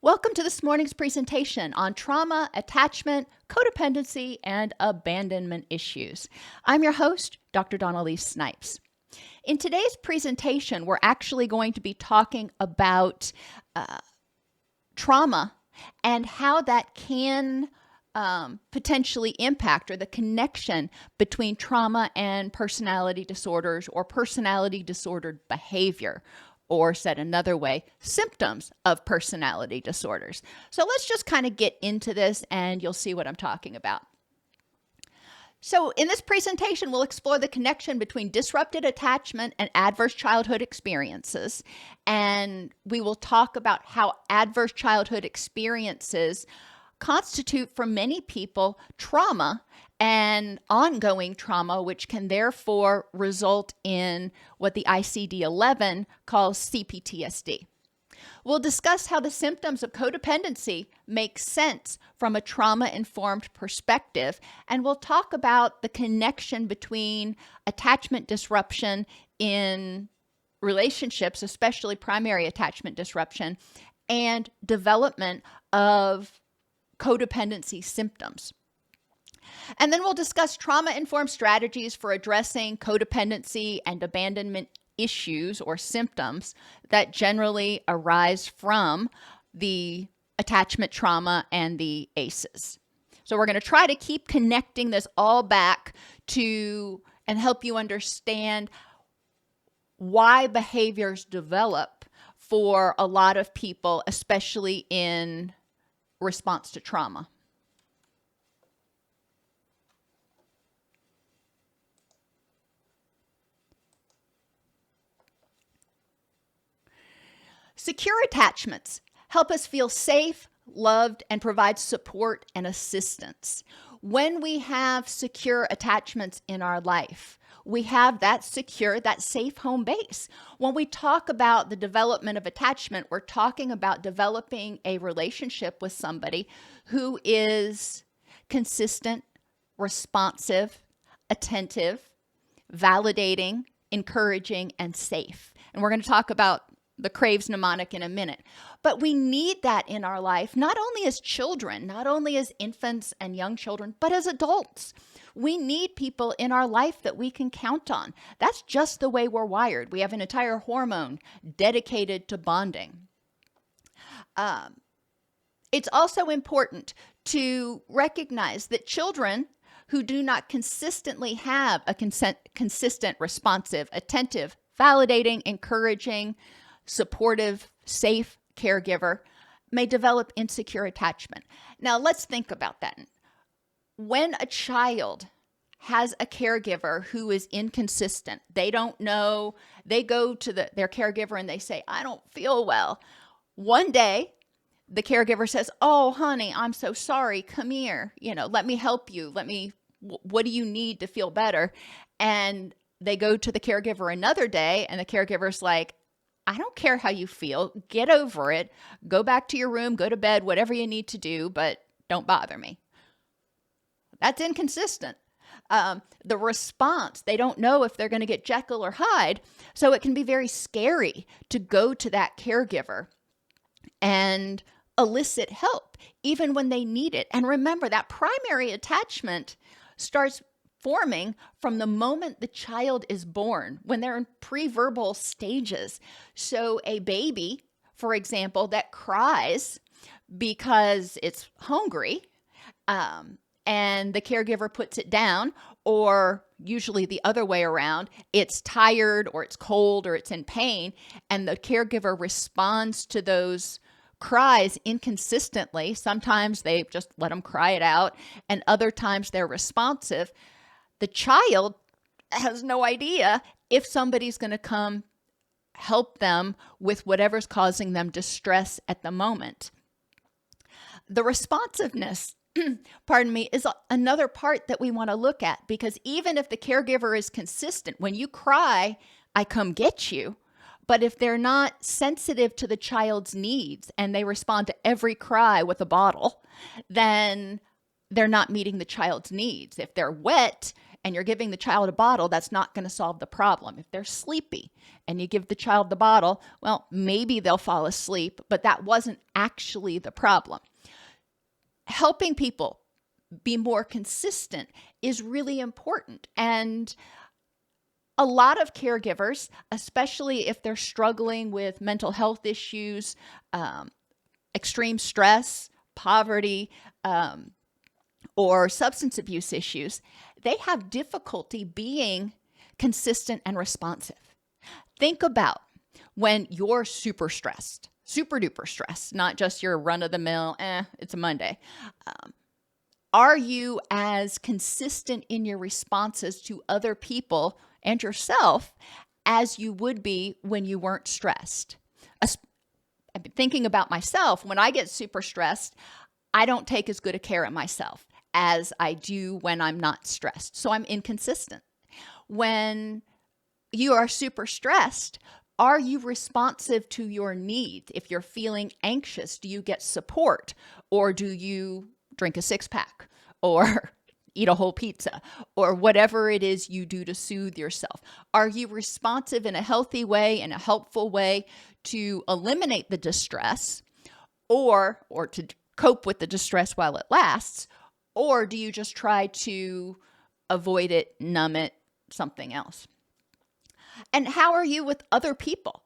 Welcome to this morning's presentation on trauma, attachment, codependency, and abandonment issues. I'm your host, Dr. Dawn-Elise Snipes. In today's presentation, we're actually going to be talking about trauma and how that can potentially impact, or the connection between trauma and personality disorders or personality disordered behavior. Or said another way, symptoms of personality disorders. So let's just kind of get into this and you'll see what I'm talking about. So in this presentation, we'll explore the connection between disrupted attachment and adverse childhood experiences. And we will talk about how adverse childhood experiences constitute for many people trauma and ongoing trauma, which can therefore result in what the ICD-11 calls cPTSD. We'll discuss how the symptoms of codependency make sense from a trauma-informed perspective, and we'll talk about the connection between attachment disruption in relationships, especially primary attachment disruption, and development of codependency symptoms. And then we'll discuss trauma-informed strategies for addressing codependency and abandonment issues or symptoms that generally arise from the attachment trauma and the ACEs. So we're going to try to keep connecting this all back to and help you understand why behaviors develop for a lot of people, especially in response to trauma. Secure attachments help us feel safe, loved, and provide support and assistance. When we have secure attachments in our life, we have that secure, that safe home base. When we talk about the development of attachment, we're talking about developing a relationship with somebody who is consistent, responsive, attentive, validating, encouraging, and safe. And we're going to talk about the Craves mnemonic in a minute. But we need that in our life, not only as children, not only as infants and young children, but as adults. We need people in our life that we can count on. That's just the way we're wired. We have an entire hormone dedicated to bonding. It's also important to recognize that children who do not consistently have a consistent, responsive, attentive, validating, encouraging, supportive, safe caregiver may develop insecure attachment. Now, let's think about that. When a child has a caregiver who is inconsistent, they don't know, they go to their caregiver and they say, I don't feel well. One day, the caregiver says, oh, honey, I'm so sorry. Come here. Let me help you. What do you need to feel better? And they go to the caregiver another day and the caregiver's like, I don't care how you feel. Get over it. Go back to your room, go to bed, whatever you need to do, but don't bother me. That's inconsistent. The response, they don't know if they're going to get Jekyll or Hyde. So it can be very scary to go to that caregiver and elicit help, even when they need it. And remember, that primary attachment starts forming from the moment the child is born, when they're in pre-verbal stages. So a baby, for example, that cries because it's hungry, and the caregiver puts it down, or usually the other way around, it's tired or it's cold or it's in pain, and the caregiver responds to those cries inconsistently. Sometimes they just let them cry it out, and other times they're responsive. The child has no idea if somebody's going to come help them with whatever's causing them distress at the moment. The responsiveness, is another part that we want to look at, because even if the caregiver is consistent, when you cry, I come get you. But if they're not sensitive to the child's needs and they respond to every cry with a bottle, then they're not meeting the child's needs. If they're wet and you're giving the child a bottle, that's not going to solve the problem. If they're sleepy and you give the child the bottle, well, maybe they'll fall asleep, but that wasn't actually the problem. Helping people be more consistent is really important. And a lot of caregivers, especially if they're struggling with mental health issues, extreme stress, poverty, or substance abuse issues, they have difficulty being consistent and responsive. Think about when you're super stressed, super duper stressed, not just your run of the mill, it's a Monday. Are you as consistent in your responses to other people and yourself as you would be when you weren't stressed? I've been thinking about myself. When I get super stressed, I don't take as good a care of myself as I do when I'm not stressed. So I'm inconsistent. When you are super stressed, are you responsive to your needs? If you're feeling anxious, do you get support? Or do you drink a 6-pack or eat a whole pizza or whatever it is you do to soothe yourself? Are you responsive in a healthy way, in a helpful way to eliminate the distress or to cope with the distress while it lasts? Or do you just try to avoid it, numb it, something else? And how are you with other people?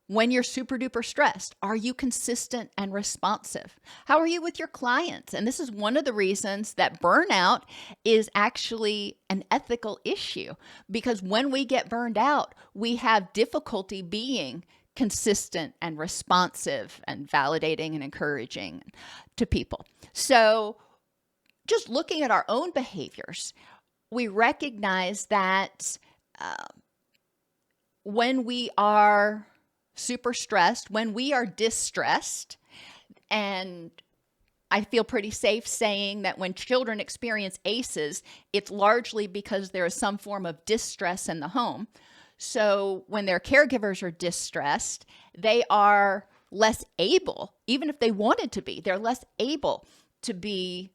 When you're super duper stressed, are you consistent and responsive? How are you with your clients? And this is one of the reasons that burnout is actually an ethical issue, because when we get burned out, we have difficulty being consistent and responsive and validating and encouraging to people. So just looking at our own behaviors, we recognize that when we are super stressed, when we are distressed, and I feel pretty safe saying that when children experience ACEs, it's largely because there is some form of distress in the home. So when their caregivers are distressed, they are less able, even if they wanted to be, they're less able to be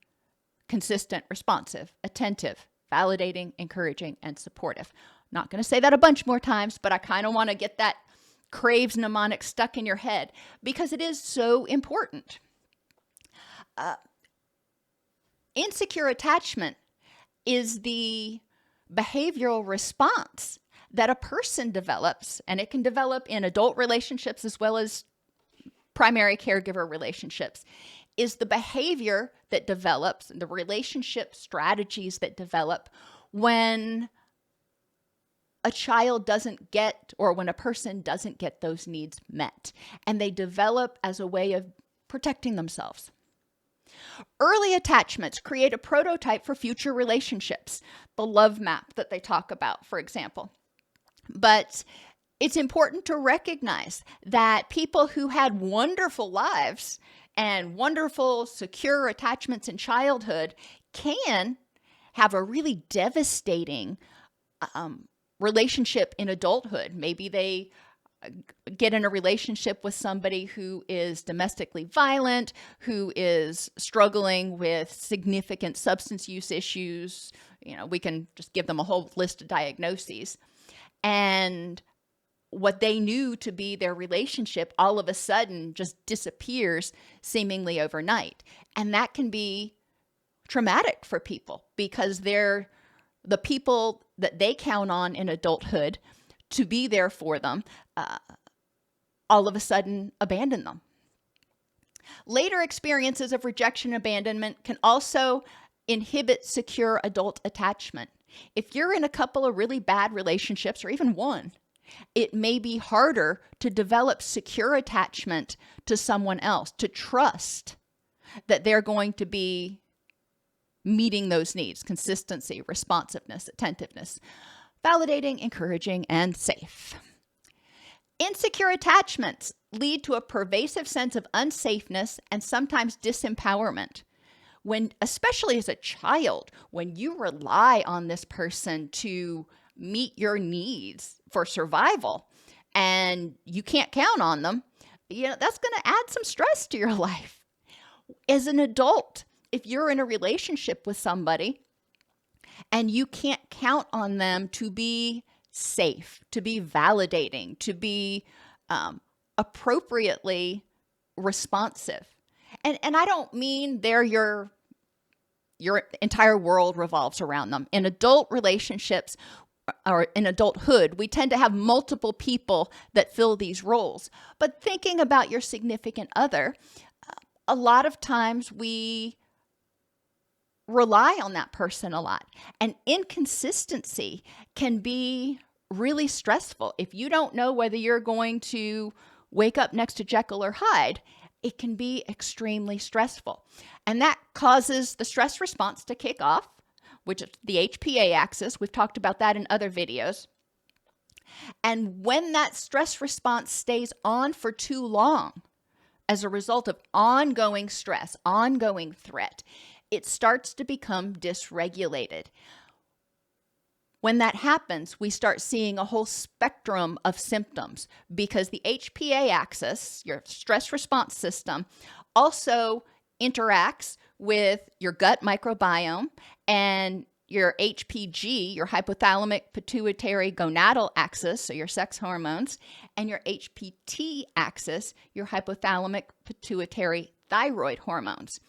consistent, responsive, attentive, validating, encouraging, and supportive. Not going to say that a bunch more times, but I kind of want to get that craves mnemonic stuck in your head because it is so important. Insecure attachment is the behavioral response that a person develops, and it can develop in adult relationships as well as primary caregiver relationships, is the behavior that develops, the relationship strategies that develop when a child doesn't get, or when a person doesn't get those needs met, and they develop as a way of protecting themselves. Early attachments create a prototype for future relationships, the love map that they talk about, for example. But it's important to recognize that people who had wonderful lives and wonderful, secure attachments in childhood can have a really devastating relationship in adulthood. Maybe they get in a relationship with somebody who is domestically violent, who is struggling with significant substance use issues. You know, we can just give them a whole list of diagnoses. And what they knew to be their relationship all of a sudden just disappears seemingly overnight. And that can be traumatic for people because they're the people that they count on in adulthood to be there for them, all of a sudden abandon them. Later experiences of rejection and abandonment can also inhibit secure adult attachment. If you're in a couple of really bad relationships, or even one, it may be harder to develop secure attachment to someone else, to trust that they're going to be meeting those needs: consistency, responsiveness, attentiveness, validating, encouraging, and safe. Insecure attachments lead to a pervasive sense of unsafeness and sometimes disempowerment. When, especially as a child, when you rely on this person to meet your needs for survival and you can't count on them, that's going to add some stress to your life. As an adult, if you're in a relationship with somebody And you can't count on them to be safe, to be validating, to be appropriately responsive. And I don't mean they're your entire world revolves around them. In adult relationships or in adulthood, we tend to have multiple people that fill these roles. But thinking about your significant other, a lot of times we rely on that person a lot. And inconsistency can be really stressful. If you don't know whether you're going to wake up next to Jekyll or Hyde, it can be extremely stressful. And that causes the stress response to kick off, which is the HPA axis. We've talked about that in other videos. And when that stress response stays on for too long, as a result of ongoing stress, ongoing threat, it starts to become dysregulated. When that happens, we start seeing a whole spectrum of symptoms because the HPA axis, your stress response system, also interacts with your gut microbiome and your HPG, your hypothalamic pituitary gonadal axis, so your sex hormones, and your HPT axis, your hypothalamic pituitary thyroid hormones.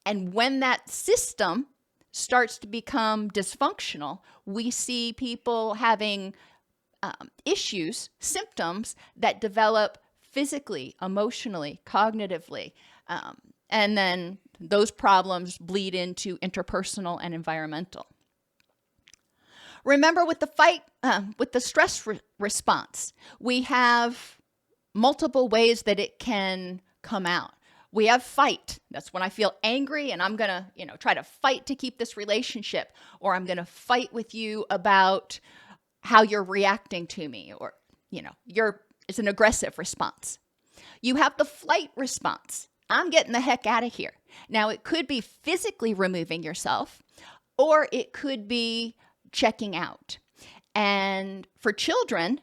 And when that system starts to become dysfunctional, we see people having issues, symptoms that develop physically, emotionally, cognitively, and then those problems bleed into interpersonal and environmental. Remember, with the stress response, we have multiple ways that it can come out. We have fight. That's when I feel angry and I'm going to, try to fight to keep this relationship, or I'm going to fight with you about how you're reacting to me, or, it's an aggressive response. You have the flight response. I'm getting the heck out of here. Now, it could be physically removing yourself, or it could be checking out. And for children,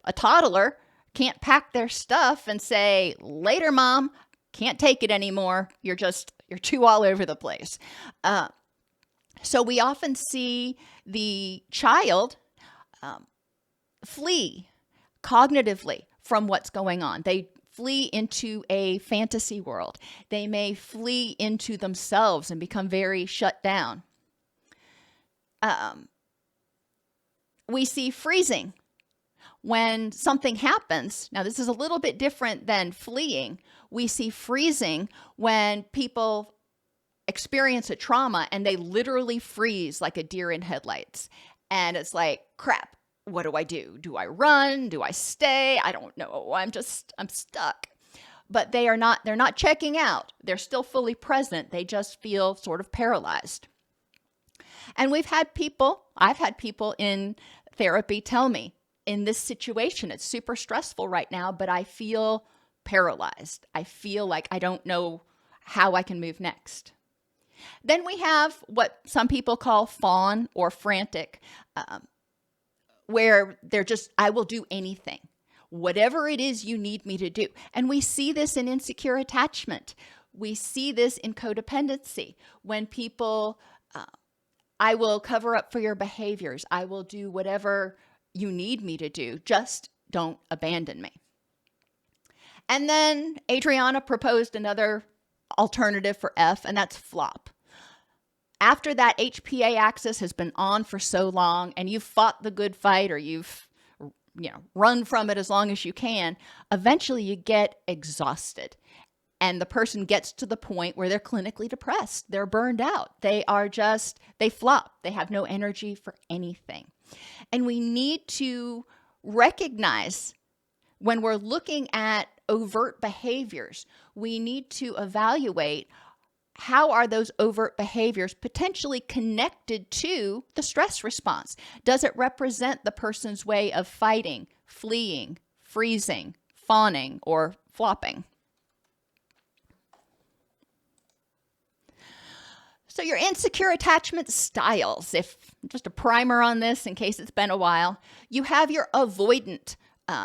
a toddler can't pack their stuff and say, later, mom, can't take it anymore. You're too all over the place. So we often see the child flee cognitively from what's going on. They flee into a fantasy world. They may flee into themselves and become very shut down. We see freezing when something happens. Now, this is a little bit different than fleeing. We see freezing when people experience a trauma and they literally freeze like a deer in headlights. And it's like, crap. What do I do? Do I run? Do I stay? I don't know. I'm stuck. But they're not checking out. They're still fully present. They just feel sort of paralyzed. And I've had people in therapy tell me, in this situation, it's super stressful right now, but I feel paralyzed. I feel like I don't know how I can move next. Then we have what some people call fawn or frantic, where they're just, I will do anything, whatever it is you need me to do. And we see this in insecure attachment. We see this in codependency when people, I will cover up for your behaviors. I will do whatever you need me to do. Just don't abandon me. And then Adriana proposed another alternative for F, and that's flop. After that HPA axis has been on for so long and you've fought the good fight, or you've run from it as long as you can, eventually you get exhausted. And the person gets to the point where they're clinically depressed. They're burned out. They flop. They have no energy for anything. And we need to recognize when we're looking at overt behaviors, we need to evaluate how are those overt behaviors potentially connected to the stress response? Does it represent the person's way of fighting, fleeing, freezing, fawning, or flopping? So your insecure attachment styles, if just a primer on this in case it's been a while, you have your avoidant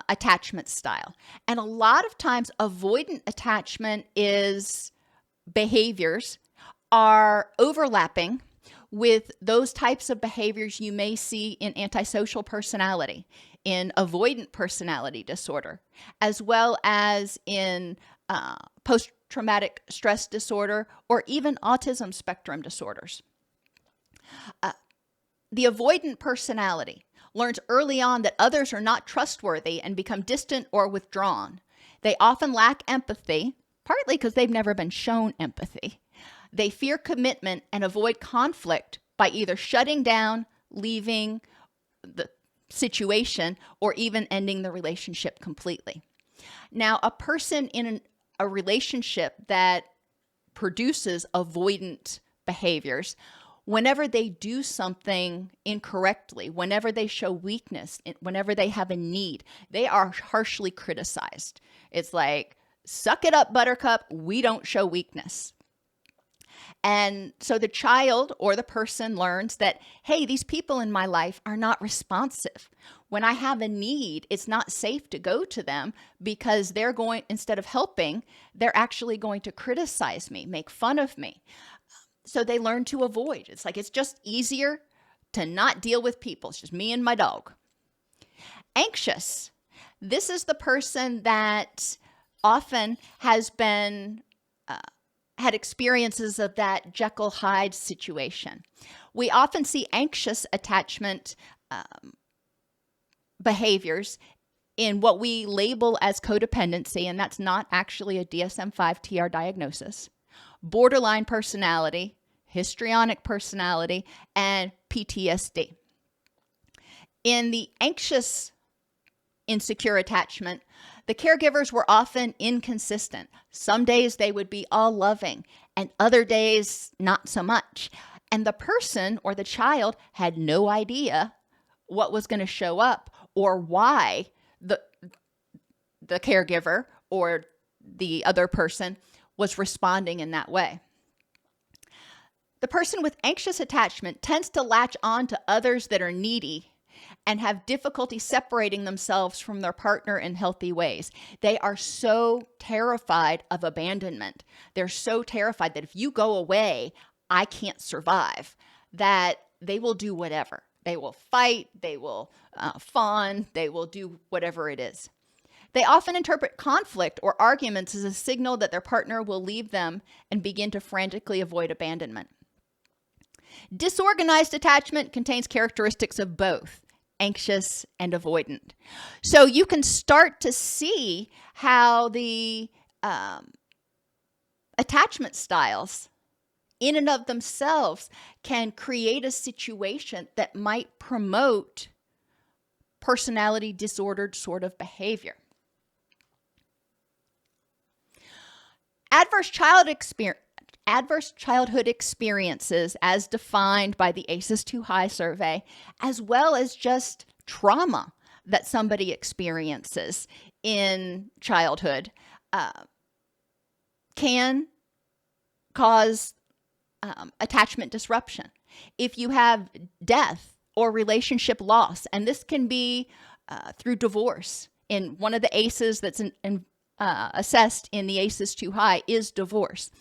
attachment style. And a lot of times avoidant attachment behaviors are overlapping with those types of behaviors you may see in antisocial personality, in avoidant personality disorder, as well as in post-traumatic stress disorder or even autism spectrum disorders. The avoidant personality learns early on that others are not trustworthy and become distant or withdrawn. They often lack empathy, partly because they've never been shown empathy. They fear commitment and avoid conflict by either shutting down, leaving the situation, or even ending the relationship completely. Now, a person in a relationship that produces avoidant behaviors, whenever they do something incorrectly, whenever they show weakness, whenever they have a need, they are harshly criticized. It's like, suck it up, buttercup, we don't show weakness. And so the child or the person learns that, hey, these people in my life are not responsive. When I have a need, it's not safe to go to them because they're going, instead of helping, they're actually going to criticize me, make fun of me. So they learn to avoid. It's like, it's just easier to not deal with people. It's just me and my dog. Anxious. This is the person that often has been had experiences of that Jekyll-Hyde situation. We often see anxious attachment behaviors in what we label as codependency, and that's not actually a DSM-5 TR diagnosis, borderline personality, histrionic personality, and PTSD. In the anxious insecure attachment, the caregivers were often inconsistent. Some days they would be all loving, and other days not so much. And the person or the child had no idea what was going to show up or why the caregiver or the other person was responding in that way. The person with anxious attachment tends to latch on to others that are needy and have difficulty separating themselves from their partner in healthy ways. They are so terrified of abandonment. They're so terrified that if you go away, I can't survive, that they will do whatever. They will fight, they will fawn, they will do whatever it is. They often interpret conflict or arguments as a signal that their partner will leave them and begin to frantically avoid abandonment. Disorganized attachment contains characteristics of both anxious and avoidant. So you can start to see how the attachment styles in and of themselves can create a situation that might promote personality disordered sort of behavior. Adverse childhood experiences as defined by the ACEs Too High survey, as well as just trauma that somebody experiences in childhood, can cause attachment disruption. If you have death or relationship loss, and this can be through divorce, in one of the ACEs that's assessed in the ACEs Too High is divorce.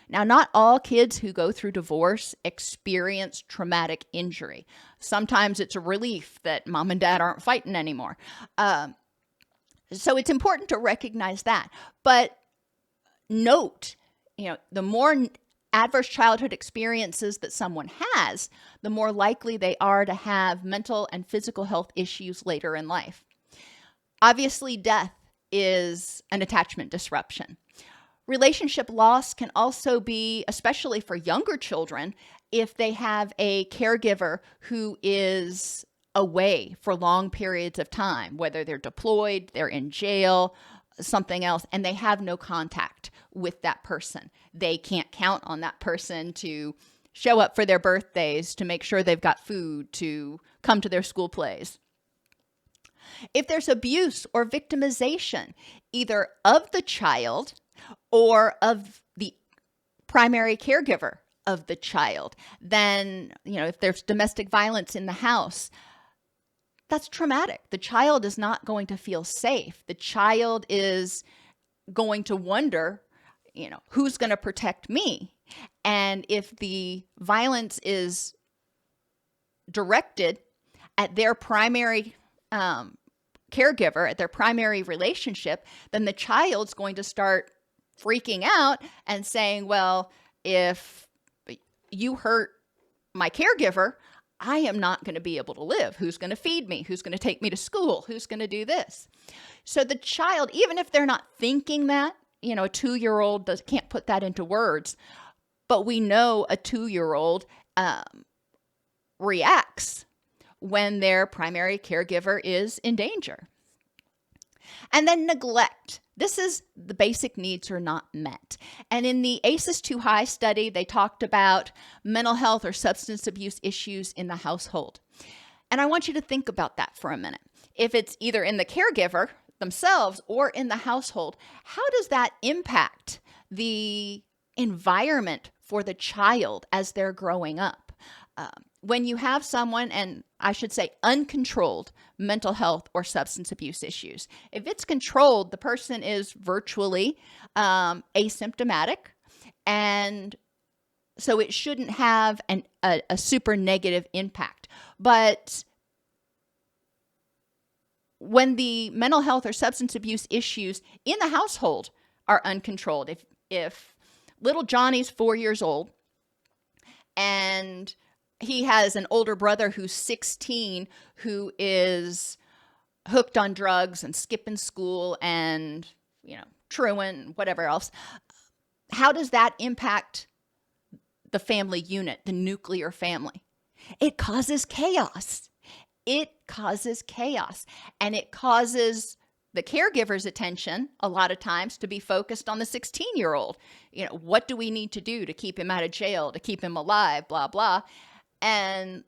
Now, not all kids who go through divorce experience traumatic injury. Sometimes it's a relief that mom and dad aren't fighting anymore. So it's important to recognize that. But note, the more adverse childhood experiences that someone has, the more likely they are to have mental and physical health issues later in life. Obviously, death is an attachment disruption. Relationship loss can also be, especially for younger children, if they have a caregiver who is away for long periods of time, whether they're deployed, they're in jail, something else, and they have no contact with that person. They can't count on that person to show up for their birthdays, to make sure they've got food, to come to their school plays. If there's abuse or victimization, either of the child or of the primary caregiver of the child, then, if there's domestic violence in the house, that's traumatic. The child is not going to feel safe. The child is going to wonder, who's going to protect me? And if the violence is directed at their primary caregiver, at their primary relationship, then the child's going to start freaking out and saying, well, if you hurt my caregiver, I am not going to be able to live. Who's going to feed me? Who's going to take me to school? Who's going to do this? So the child, even if they're not thinking that, a 2-year-old can't put that into words, but we know a 2-year-old reacts when their primary caregiver is in danger. And then neglect. This is the basic needs are not met. And in the ACEs Too High study, they talked about mental health or substance abuse issues in the household. And I want you to think about that for a minute. If it's either in the caregiver themselves or in the household, how does that impact the environment for the child as they're growing up? When you have someone, and I should say uncontrolled mental health or substance abuse issues, if it's controlled, the person is virtually asymptomatic, and so it shouldn't have a super negative impact. But when the mental health or substance abuse issues in the household are uncontrolled, if little Johnny's 4 years old and he has an older brother who's 16 who is hooked on drugs and skipping school and, truant, whatever else, how does that impact the family unit, the nuclear family? It causes chaos. It causes chaos, and it causes the caregiver's attention a lot of times to be focused on the 16-year-old. What do we need to do to keep him out of jail, to keep him alive, blah, blah. And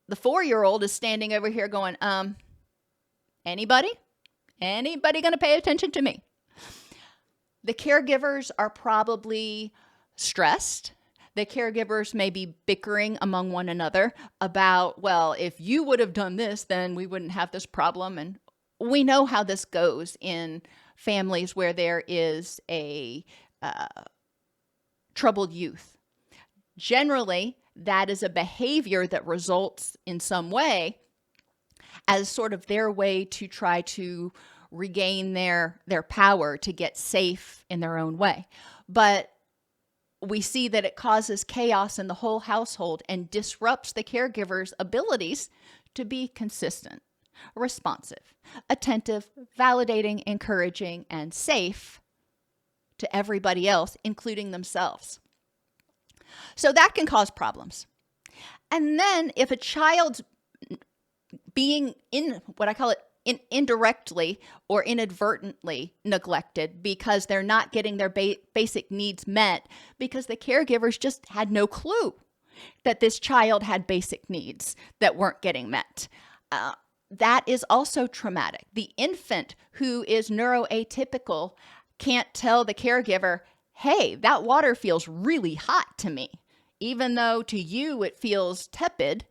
the 4-year-old is standing over here going, anybody going to pay attention to me? The caregivers are probably stressed. The caregivers may be bickering among one another about, well, if you would have done this, then we wouldn't have this problem. And we know how this goes in families where there is a troubled youth. Generally, that is a behavior that results in some way as sort of their way to try to regain their power to get safe in their own way. But we see that it causes chaos in the whole household and disrupts the caregiver's abilities to be consistent, responsive, attentive, validating, encouraging, and safe to everybody else, including themselves. So that can cause problems. And then if a child's being in what I call it indirectly or inadvertently neglected because they're not getting their basic needs met because the caregivers just had no clue that this child had basic needs that weren't getting met. That is also traumatic. The infant who is neuroatypical can't tell the caregiver, hey, that water feels really hot to me. Even though to you it feels tepid,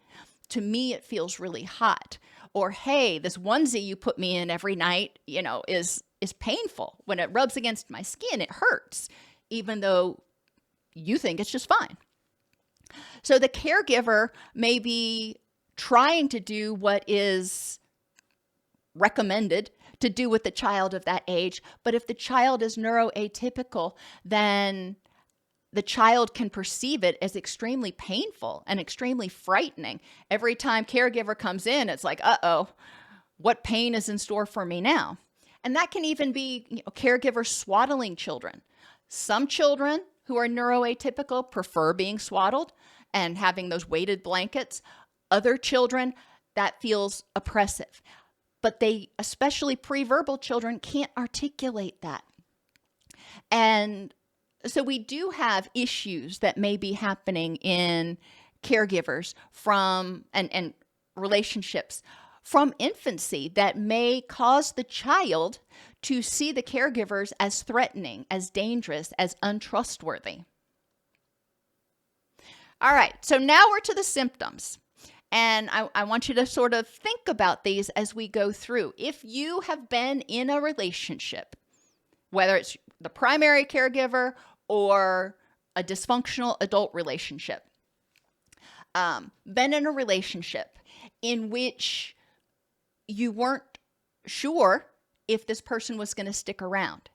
to me it feels really hot. Or, hey, this onesie you put me in every night, is painful. When it rubs against my skin, it hurts, even though you think it's just fine. So the caregiver may be trying to do what is recommended to do with the child of that age, but if the child is neuroatypical, then the child can perceive it as extremely painful and extremely frightening. Every time caregiver comes in, it's like, uh-oh, what pain is in store for me now? And that can even be caregivers swaddling children. Some children who are neuroatypical prefer being swaddled and having those weighted blankets. Other children, that feels oppressive. But they, especially pre-verbal children, can't articulate that. And so we do have issues that may be happening in caregivers and relationships from infancy that may cause the child to see the caregivers as threatening, as dangerous, as untrustworthy. All right, so now we're to the symptoms. And I want you to sort of think about these as we go through. If you have been in a relationship, whether it's the primary caregiver or a dysfunctional adult relationship, been in a relationship in which you weren't sure if this person was going to stick around.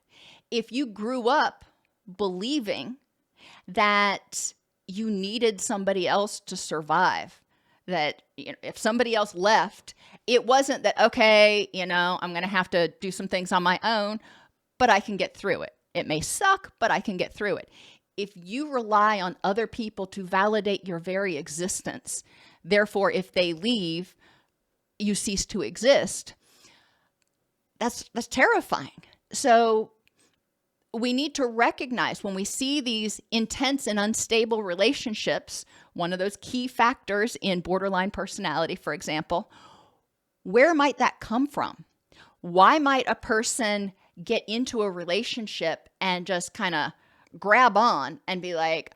If you grew up believing that you needed somebody else to survive, that if somebody else left, it wasn't that, okay, I'm going to have to do some things on my own, but I can get through it. It may suck, but I can get through it. If you rely on other people to validate your very existence, therefore, if they leave, you cease to exist, that's terrifying. So we need to recognize when we see these intense and unstable relationships, one of those key factors in borderline personality, for example, where might that come from? Why might a person get into a relationship and just kind of grab on and be like,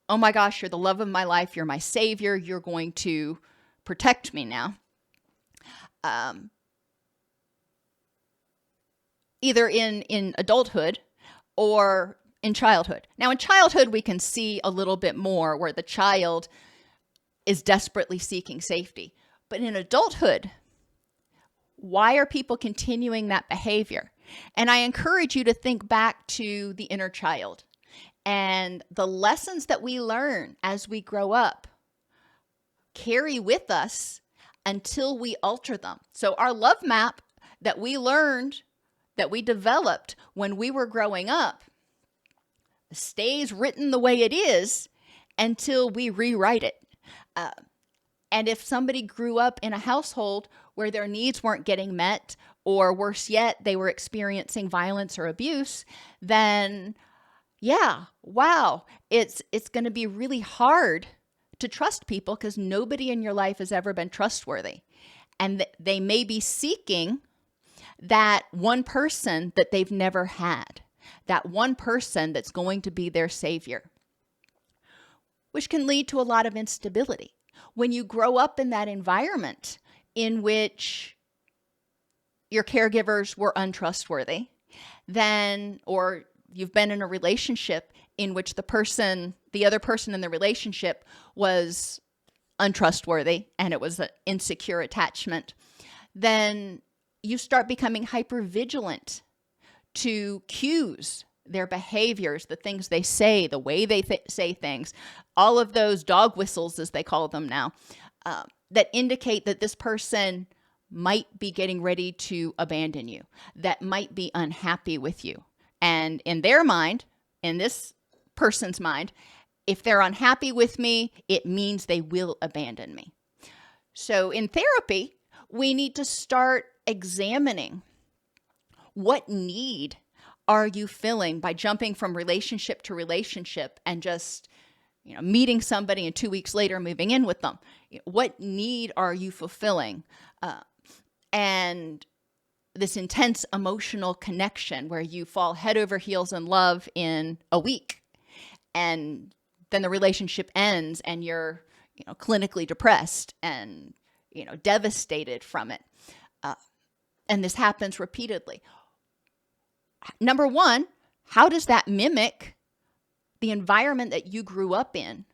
oh my gosh, you're the love of my life. You're my savior. You're going to protect me now. Either in adulthood or in childhood. Now, in childhood, we can see a little bit more where the child is desperately seeking safety. But in adulthood, why are people continuing that behavior? And I encourage you to think back to the inner child and the lessons that we learn as we grow up carry with us until we alter them. So our love map that we learned, that we developed when we were growing up, stays written the way it is until we rewrite it. And if somebody grew up in a household where their needs weren't getting met, or worse yet, they were experiencing violence or abuse, then yeah, wow, it's going to be really hard to trust people because nobody in your life has ever been trustworthy. And they may be seeking that one person that they've never had, that one person that's going to be their savior, which can lead to a lot of instability. When you grow up in that environment in which your caregivers were untrustworthy, then, or you've been in a relationship in which the other person in the relationship was untrustworthy and it was an insecure attachment, then you start becoming hypervigilant to cues, their behaviors, the things they say, the way they say things, all of those dog whistles, as they call them now, that indicate that this person might be getting ready to abandon you, that might be unhappy with you. And in their mind, in this person's mind, if they're unhappy with me, it means they will abandon me. So in therapy, we need to start examining what need are you filling by jumping from relationship to relationship and just, meeting somebody and 2 weeks later moving in with them. What need are you fulfilling? And this intense emotional connection where you fall head over heels in love in a week, and then the relationship ends and you're, clinically depressed and, devastated from it. And this happens repeatedly. Number one, how does that mimic the environment that you grew up in?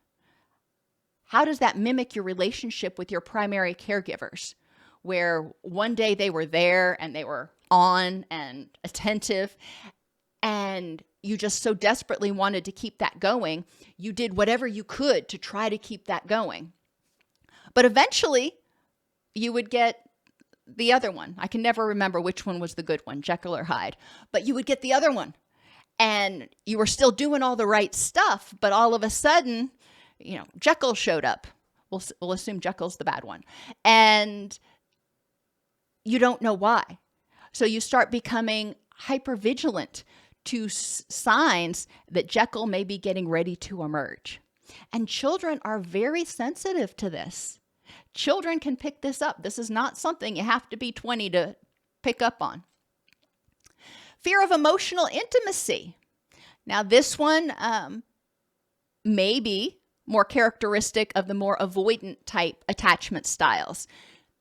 How does that mimic your relationship with your primary caregivers, where one day they were there and they were on and attentive, and you just so desperately wanted to keep that going, you did whatever you could to try to keep that going. But eventually, you would get the other one. I can never remember which one was the good one, Jekyll or Hyde, but you would get the other one. And you were still doing all the right stuff, but all of a sudden, Jekyll showed up. We'll assume Jekyll's the bad one. And you don't know why. So you start becoming hypervigilant to signs that Jekyll may be getting ready to emerge. And children are very sensitive to this. Children can pick this up. This is not something you have to be 20 to pick up on. Fear of emotional intimacy. Now, this one may be more characteristic of the more avoidant type attachment styles.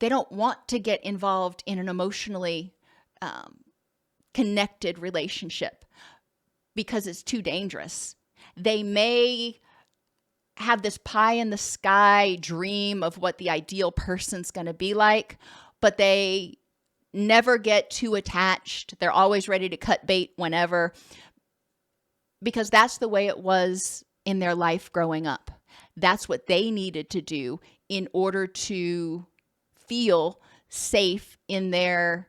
They don't want to get involved in an emotionally connected relationship because it's too dangerous. They may have this pie in the sky dream of what the ideal person's going to be like, but they never get too attached. They're always ready to cut bait whenever, because that's the way it was in their life growing up. That's what they needed to do in order to feel safe in their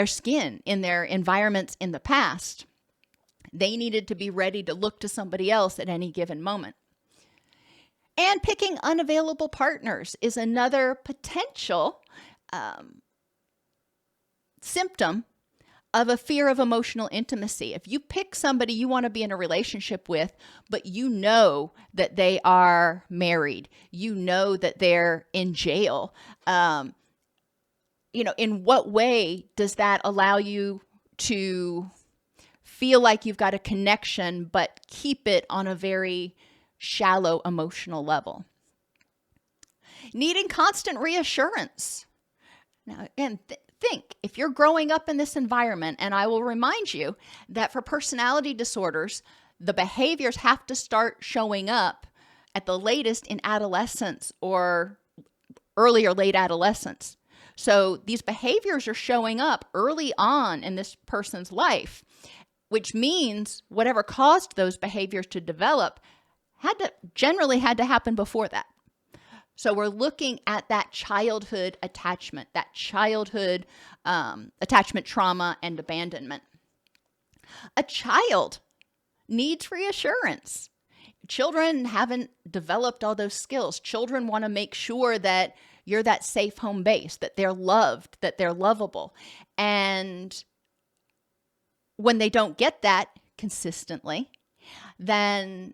skin, in their environments in the past. They needed to be ready to look to somebody else at any given moment. And picking unavailable partners is another potential symptom of a fear of emotional intimacy. If you pick somebody you want to be in a relationship with, but you know that they are married, you know that they're in jail, in what way does that allow you to feel like you've got a connection, but keep it on a very shallow emotional level? Needing constant reassurance. Now, again, think, if you're growing up in this environment, and I will remind you that for personality disorders, the behaviors have to start showing up at the latest in adolescence or early or late adolescence. So these behaviors are showing up early on in this person's life, which means whatever caused those behaviors to develop generally had to happen before that. So we're looking at that childhood attachment, that childhood attachment trauma and abandonment. A child needs reassurance. Children haven't developed all those skills. Children want to make sure that you're that safe home base, that they're loved, that they're lovable. And when they don't get that consistently, then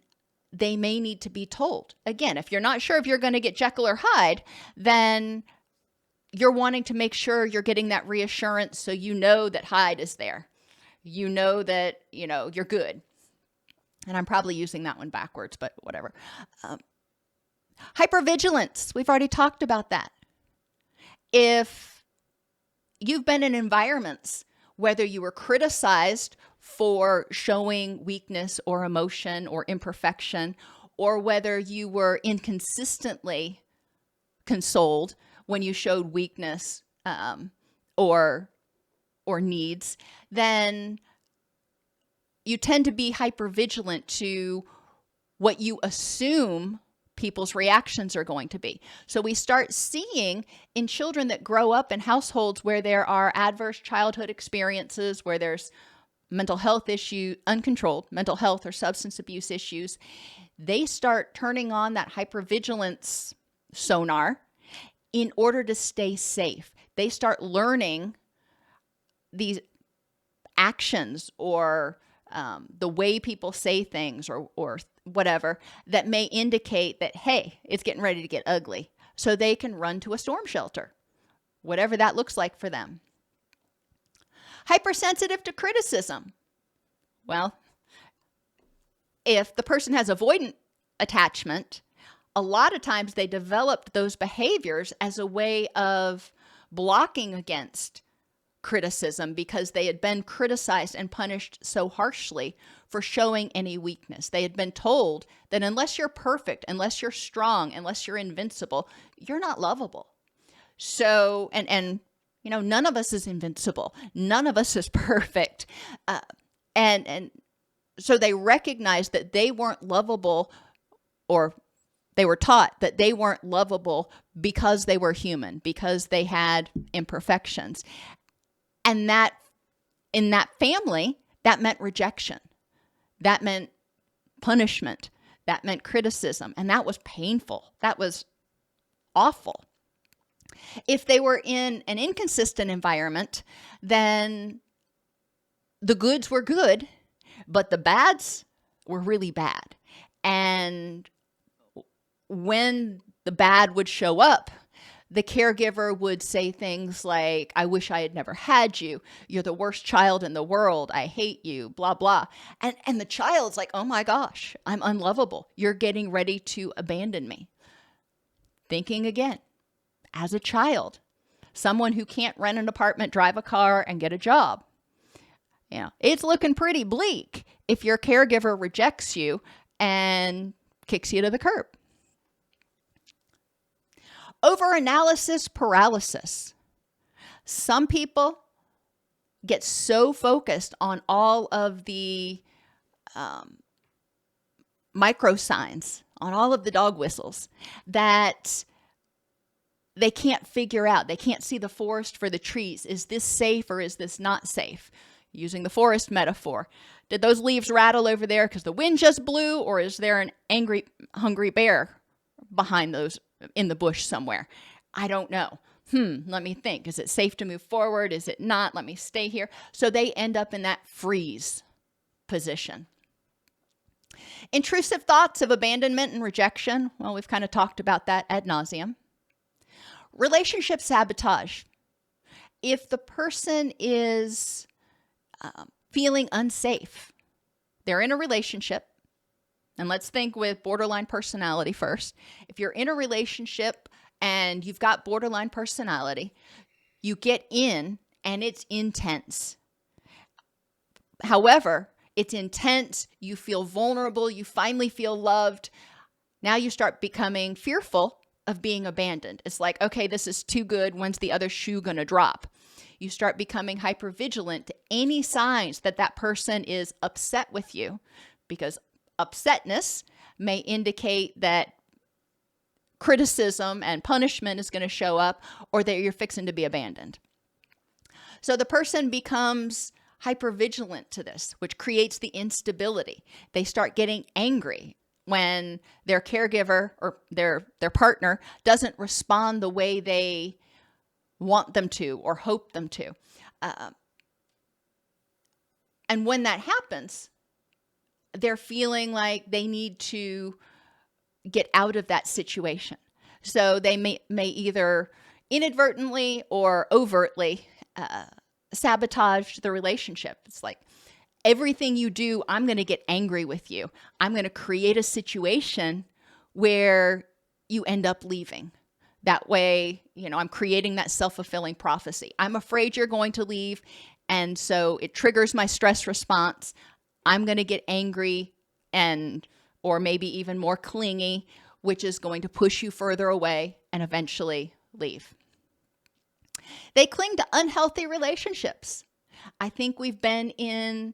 they may need to be told. Again, if you're not sure if you're going to get Jekyll or Hyde, then you're wanting to make sure you're getting that reassurance so you know that Hyde is there. You know that, you're good. And I'm probably using that one backwards, but whatever. Hypervigilance. We've already talked about that. If you've been in environments, whether you were criticized for showing weakness or emotion or imperfection, or whether you were inconsistently consoled when you showed weakness or needs, then you tend to be hypervigilant to what you assume people's reactions are going to be. So we start seeing in children that grow up in households where there are adverse childhood experiences, where there's mental health issues, uncontrolled mental health or substance abuse issues, they start turning on that hypervigilance sonar in order to stay safe. They start learning these actions or the way people say things or whatever that may indicate that, hey, it's getting ready to get ugly. So they can run to a storm shelter, whatever that looks like for them. Hypersensitive to criticism. Well, if the person has avoidant attachment, a lot of times they developed those behaviors as a way of blocking against criticism because they had been criticized and punished so harshly for showing any weakness. They had been told that unless you're perfect, unless you're strong, unless you're invincible, you're not lovable. So, and none of us is invincible. None of us is perfect. And so they recognized that they weren't lovable, or they were taught that they weren't lovable because they were human, because they had imperfections. And that in that family, that meant rejection. That meant punishment. That meant criticism. And that was painful. That was awful. If they were in an inconsistent environment, then the goods were good, but the bads were really bad. And when the bad would show up, the caregiver would say things like, I wish I had never had you. You're the worst child in the world. I hate you, blah, blah. And the child's like, oh my gosh, I'm unlovable. You're getting ready to abandon me. Thinking again, as a child, someone who can't rent an apartment, drive a car, and get a job. It's looking pretty bleak if your caregiver rejects you and kicks you to the curb. Overanalysis paralysis. Some people get so focused on all of the micro signs, on all of the dog whistles, that they can't figure out. They can't see the forest for the trees. Is this safe or is this not safe? Using the forest metaphor. Did those leaves rattle over there because the wind just blew, or is there an angry, hungry bear behind those in the bush somewhere? I don't know. Let me think. Is it safe to move forward? Is it not? Let me stay here. So they end up in that freeze position. Intrusive thoughts of abandonment and rejection. Well, we've kind of talked about that ad nauseum. Relationship sabotage. If the person is feeling unsafe, they're in a relationship, and let's think with borderline personality first. If you're in a relationship and you've got borderline personality, you get in and it's intense. However, it's intense, you feel vulnerable, you finally feel loved. Now you start becoming fearful of being abandoned. It's like, okay, this is too good. When's the other shoe going to drop? You start becoming hypervigilant to any signs that that person is upset with you, because upsetness may indicate that criticism and punishment is going to show up, or that you're fixing to be abandoned. So the person becomes hypervigilant to this, which creates the instability. They start getting angry when their caregiver or their partner doesn't respond the way they want them to or hope them to. And when that happens, they're feeling like they need to get out of that situation. So they may either inadvertently or overtly sabotage the relationship. It's like, everything you do, I'm going to get angry with you. I'm going to create a situation where you end up leaving. That way, I'm creating that self-fulfilling prophecy. I'm afraid you're going to leave, and so it triggers my stress response. I'm going to get angry or maybe even more clingy, which is going to push you further away and eventually leave. They cling to unhealthy relationships. I think we've been in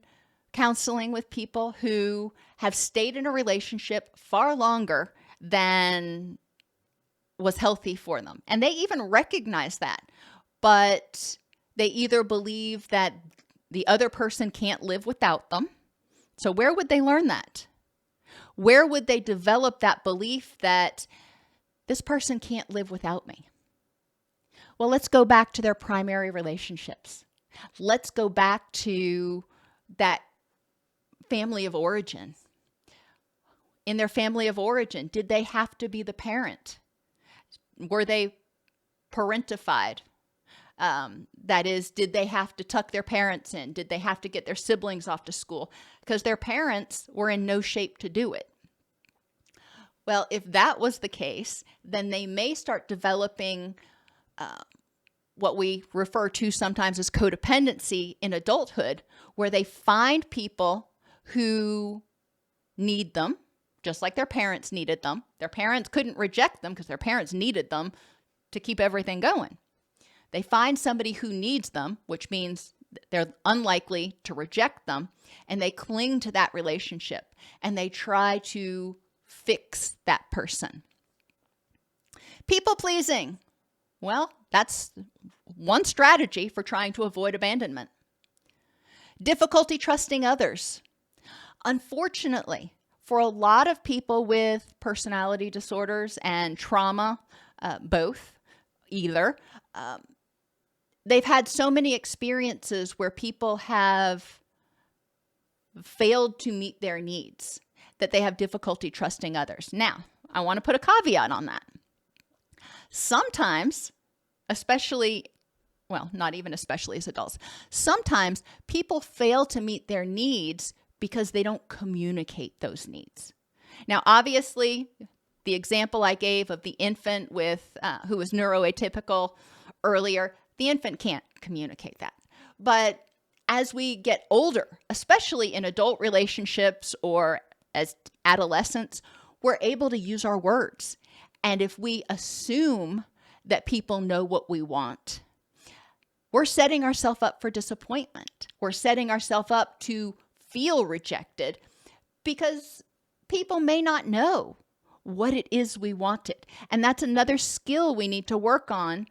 counseling with people who have stayed in a relationship far longer than was healthy for them. And they even recognize that, but they either believe that the other person can't live without them. So where would they learn that? Where would they develop that belief that this person can't live without me? Well, let's go back to their primary relationships. Let's go back to that family of origin. In their family of origin, did they have to be the parent? Were they parentified? That is, did they have to tuck their parents in? Did they have to get their siblings off to school? Because their parents were in no shape to do it. Well, if that was the case, then they may start developing what we refer to sometimes as codependency in adulthood, where they find people who need them, just like their parents needed them. Their parents couldn't reject them because their parents needed them to keep everything going. They find somebody who needs them, which means they're unlikely to reject them, and they cling to that relationship, and they try to fix that person. People pleasing. Well, that's one strategy for trying to avoid abandonment. Difficulty trusting others. Unfortunately, for a lot of people with personality disorders and trauma, they've had so many experiences where people have failed to meet their needs that they have difficulty trusting others. Now, I want to put a caveat on that. Sometimes, not even especially as adults, sometimes people fail to meet their needs because they don't communicate those needs. Now, obviously, the example I gave of the infant who was neuroatypical earlier, the infant can't communicate that. But as we get older, especially in adult relationships or as adolescents, we're able to use our words. And if we assume that people know what we want, we're setting ourselves up for disappointment. We're setting ourselves up to feel rejected because people may not know what it is we wanted. And that's another skill we need to work on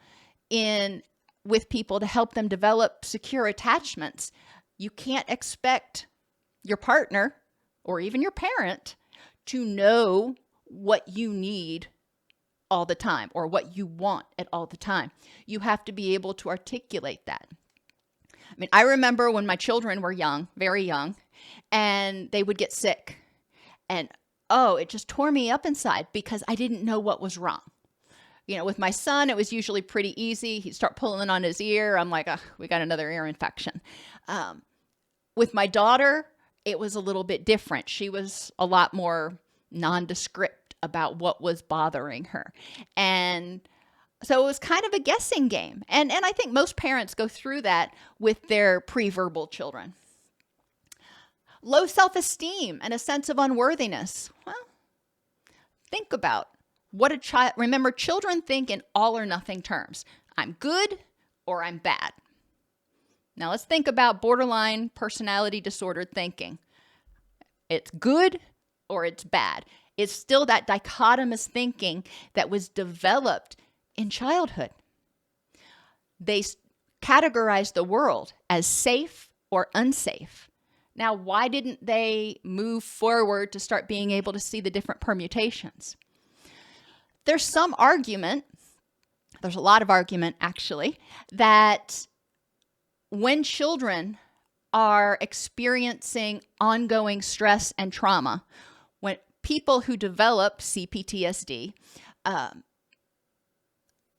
with people to help them develop secure attachments. You can't expect your partner or even your parent to know what you need all the time or what you want at all the time. You have to be able to articulate that. I mean, I remember when my children were young, very young, and they would get sick. And it just tore me up inside because I didn't know what was wrong. With my son, it was usually pretty easy. He'd start pulling on his ear. I'm like, we got another ear infection. With my daughter, it was a little bit different. She was a lot more nondescript about what was bothering her. And so it was kind of a guessing game. And I think most parents go through that with their pre-verbal children. Low self-esteem and a sense of unworthiness. Well, think about what a child, remember, children think in all or nothing terms. I'm good or I'm bad. Now let's think about borderline personality disorder thinking. It's good or it's bad. It's still that dichotomous thinking that was developed in childhood. They categorize the world as safe or unsafe. Now, why didn't they move forward to start being able to see the different permutations? There's some argument, there's a lot of argument actually, that when children are experiencing ongoing stress and trauma, when people who develop cPTSD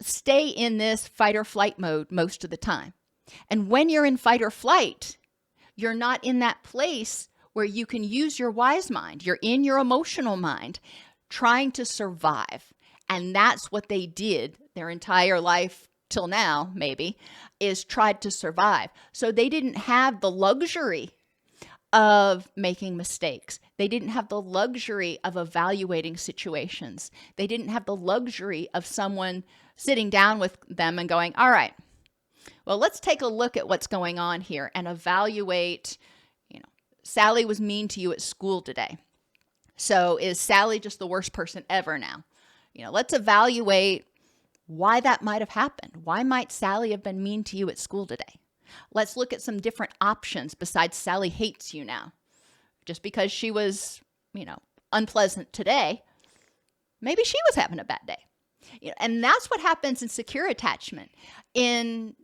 stay in this fight or flight mode most of the time. And when you're in fight or flight, you're not in that place where you can use your wise mind. You're in your emotional mind trying to survive. And that's what they did their entire life till now, maybe, is tried to survive. So they didn't have the luxury of making mistakes. They didn't have the luxury of evaluating situations. They didn't have the luxury of someone sitting down with them and going, all right, well, let's take a look at what's going on here and evaluate, Sally was mean to you at school today. So is Sally just the worst person ever now? Let's evaluate why that might have happened. Why might Sally have been mean to you at school today? Let's look at some different options besides Sally hates you now. Just because she was, unpleasant today, maybe she was having a bad day. And that's what happens in secure attachment. In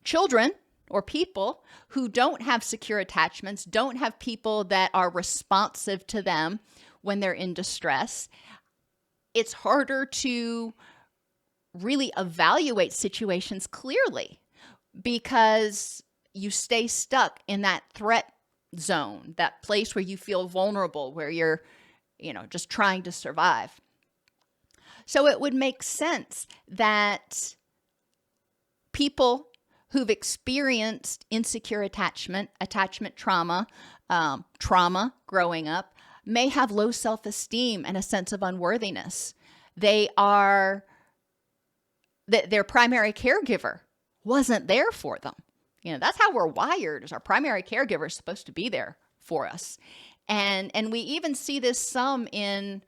children or people who don't have secure attachments, don't have people that are responsive to them when they're in distress, it's harder to really evaluate situations clearly because you stay stuck in that threat zone, that place where you feel vulnerable, where you're, just trying to survive. So it would make sense that people who've experienced insecure attachment trauma, trauma growing up, may have low self-esteem and a sense of unworthiness. Their primary caregiver wasn't there for them. That's how we're wired, is our primary caregiver is supposed to be there for us. And we even see this often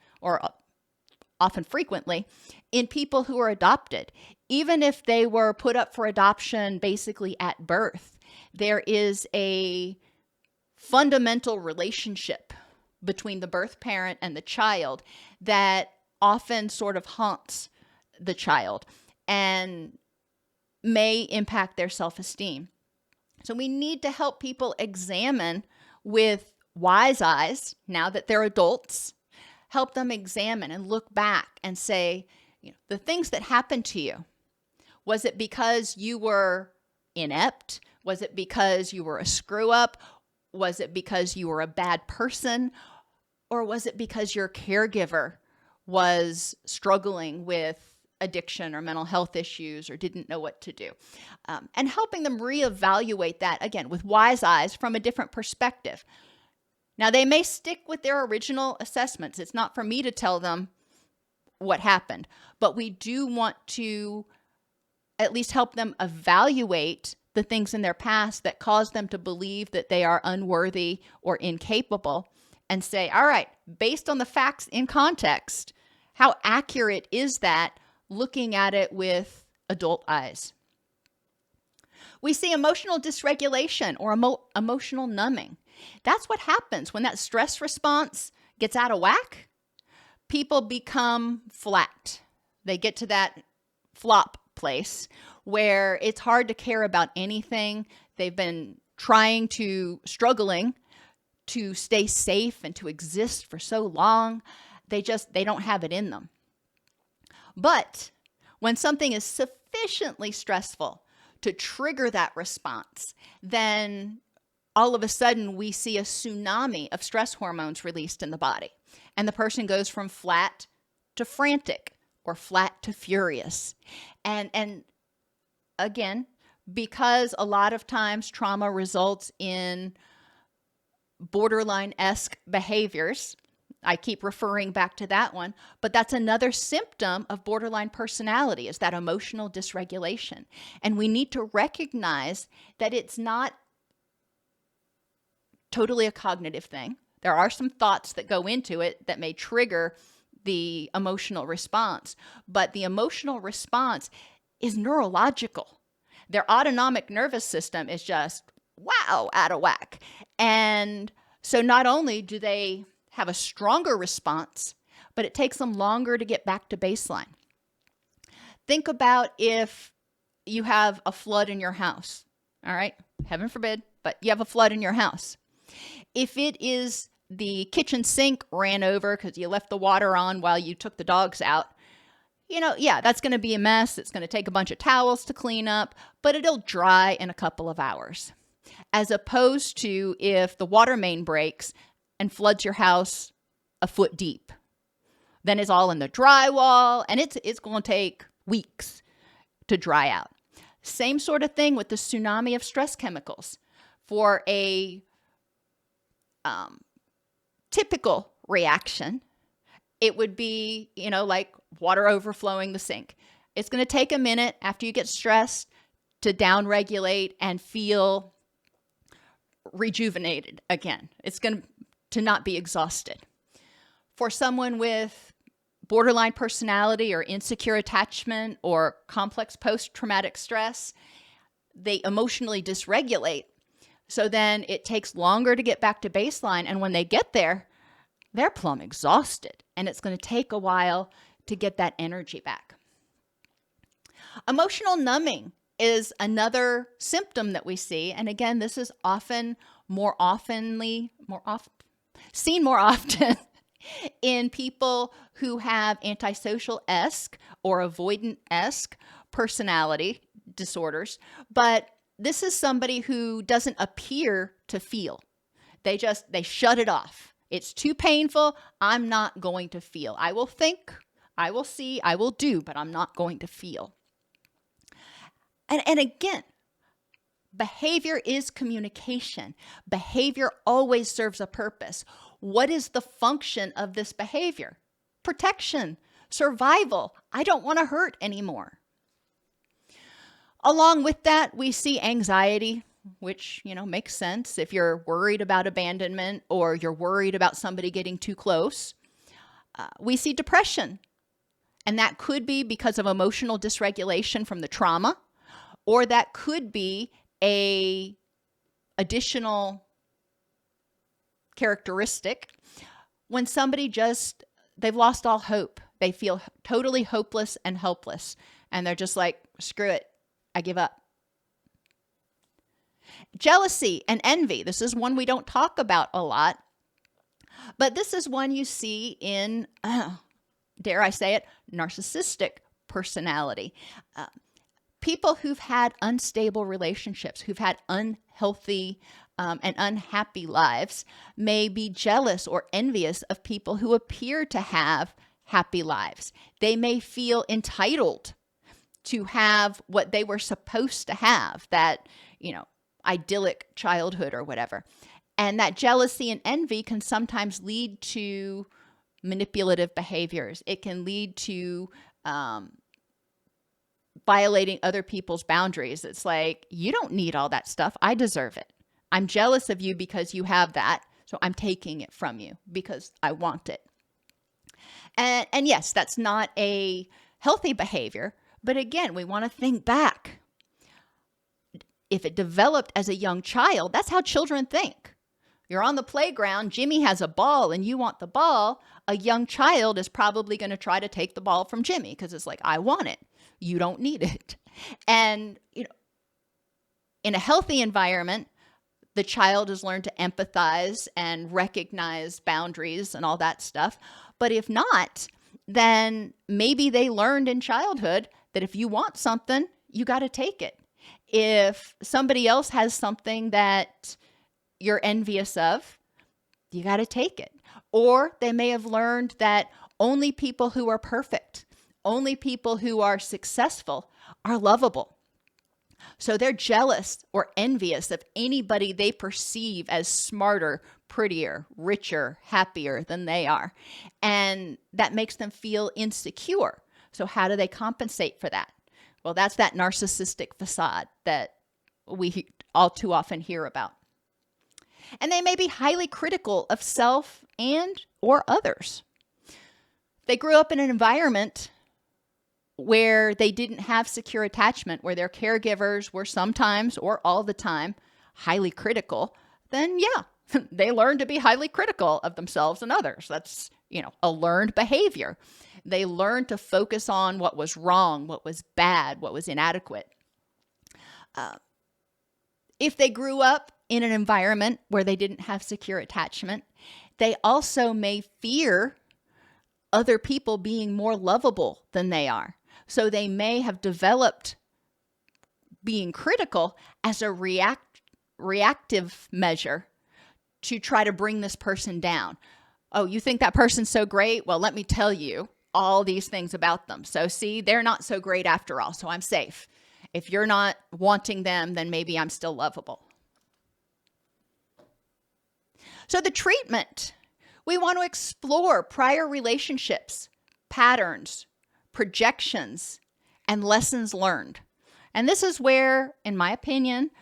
frequently, in people who are adopted. Even if they were put up for adoption basically at birth, there is a fundamental relationship between the birth parent and the child that often sort of haunts the child and may impact their self-esteem. So we need to help people examine with wise eyes, now that they're adults, help them examine and look back and say, the things that happened to you, was it because you were inept? Was it because you were a screw up? Was it because you were a bad person? Or was it because your caregiver was struggling with addiction or mental health issues or didn't know what to do? And helping them reevaluate that, again, with wise eyes from a different perspective. Now, they may stick with their original assessments. It's not for me to tell them what happened, but we do want to at least help them evaluate the things in their past that cause them to believe that they are unworthy or incapable, and say, all right, based on the facts in context, how accurate is that looking at it with adult eyes? We see emotional dysregulation or emotional numbing. That's what happens when that stress response gets out of whack. People become flat. They get to that flop place where it's hard to care about anything. They've been struggling to stay safe and to exist for so long. They don't have it in them. But when something is sufficiently stressful to trigger that response, then all of a sudden we see a tsunami of stress hormones released in the body. And the person goes from flat to frantic or flat to furious. And again, because a lot of times trauma results in borderline-esque behaviors, I keep referring back to that one, but that's another symptom of borderline personality, is that emotional dysregulation. And we need to recognize that it's not totally a cognitive thing. There are some thoughts that go into it that may trigger the emotional response, but the emotional response is neurological. Their autonomic nervous system is just, wow, out of whack. And so not only do they have a stronger response, but it takes them longer to get back to baseline. Think about if you have a flood in your house, all right? Heaven forbid, but you have a flood in your house. If it is the kitchen sink ran over because you left the water on while you took the dogs out, that's going to be a mess. It's going to take a bunch of towels to clean up, but it'll dry in a couple of hours. As opposed to if the water main breaks and floods your house a foot deep, then it's all in the drywall and it's going to take weeks to dry out. Same sort of thing with the tsunami of stress chemicals. For a typical reaction, it would be, like water overflowing the sink. It's going to take a minute after you get stressed to downregulate and feel rejuvenated again. It's going to not be exhausted. For someone with borderline personality or insecure attachment or complex post-traumatic stress, they emotionally dysregulate. So then it takes longer to get back to baseline. And when they get there, they're plumb exhausted. And it's going to take a while to get that energy back. Emotional numbing is another symptom that we see. And again, this is seen more often in people who have antisocial-esque or avoidant-esque personality disorders. But this is somebody who doesn't appear to feel. They shut it off. It's too painful. I'm not going to feel. I will think, I will see, I will do, but I'm not going to feel. And again, behavior is communication. Behavior always serves a purpose. What is the function of this behavior? Protection, survival. I don't want to hurt anymore. Along with that, we see anxiety, which, makes sense if you're worried about abandonment or you're worried about somebody getting too close. We see depression, and that could be because of emotional dysregulation from the trauma, or that could be a additional characteristic when somebody they've lost all hope. They feel totally hopeless and helpless, and they're just like, screw it, I give up. Jealousy and envy. This is one we don't talk about a lot, but this is one you see in, dare I say it, narcissistic personality. People who've had unstable relationships, who've had unhealthy and unhappy lives, may be jealous or envious of people who appear to have happy lives. They may feel entitled to have what they were supposed to have, that, idyllic childhood or whatever. And that jealousy and envy can sometimes lead to manipulative behaviors. It can lead to violating other people's boundaries. It's like, you don't need all that stuff. I deserve it. I'm jealous of you because you have that. So I'm taking it from you because I want it. And yes, that's not a healthy behavior. But again, we want to think back. If it developed as a young child, that's how children think. You're on the playground, Jimmy has a ball and you want the ball. A young child is probably going to try to take the ball from Jimmy because it's like, I want it. You don't need it. And, in a healthy environment, the child has learned to empathize and recognize boundaries and all that stuff. But if not, then maybe they learned in childhood that if you want something, you got to take it. If somebody else has something that you're envious of, you got to take it. Or they may have learned that only people who are perfect, only people who are successful are lovable. So they're jealous or envious of anybody they perceive as smarter, prettier, richer, happier than they are. And that makes them feel insecure. So how do they compensate for that? Well, that's that narcissistic facade that we all too often hear about. And they may be highly critical of self and or others. They grew up in an environment where they didn't have secure attachment, where their caregivers were sometimes or all the time highly critical, then yeah, they learned to be highly critical of themselves and others. That's, a learned behavior. They learned to focus on what was wrong, what was bad, what was inadequate. If they grew up in an environment where they didn't have secure attachment, they also may fear other people being more lovable than they are. So they may have developed being critical as a reactive measure to try to bring this person down. Oh, you think that person's so great? Well, let me tell you all these things about them. So see, they're not so great after all, so I'm safe. If you're not wanting them, then maybe I'm still lovable. So the treatment, we want to explore prior relationships, patterns, projections, and lessons learned. And this is where, in my opinion,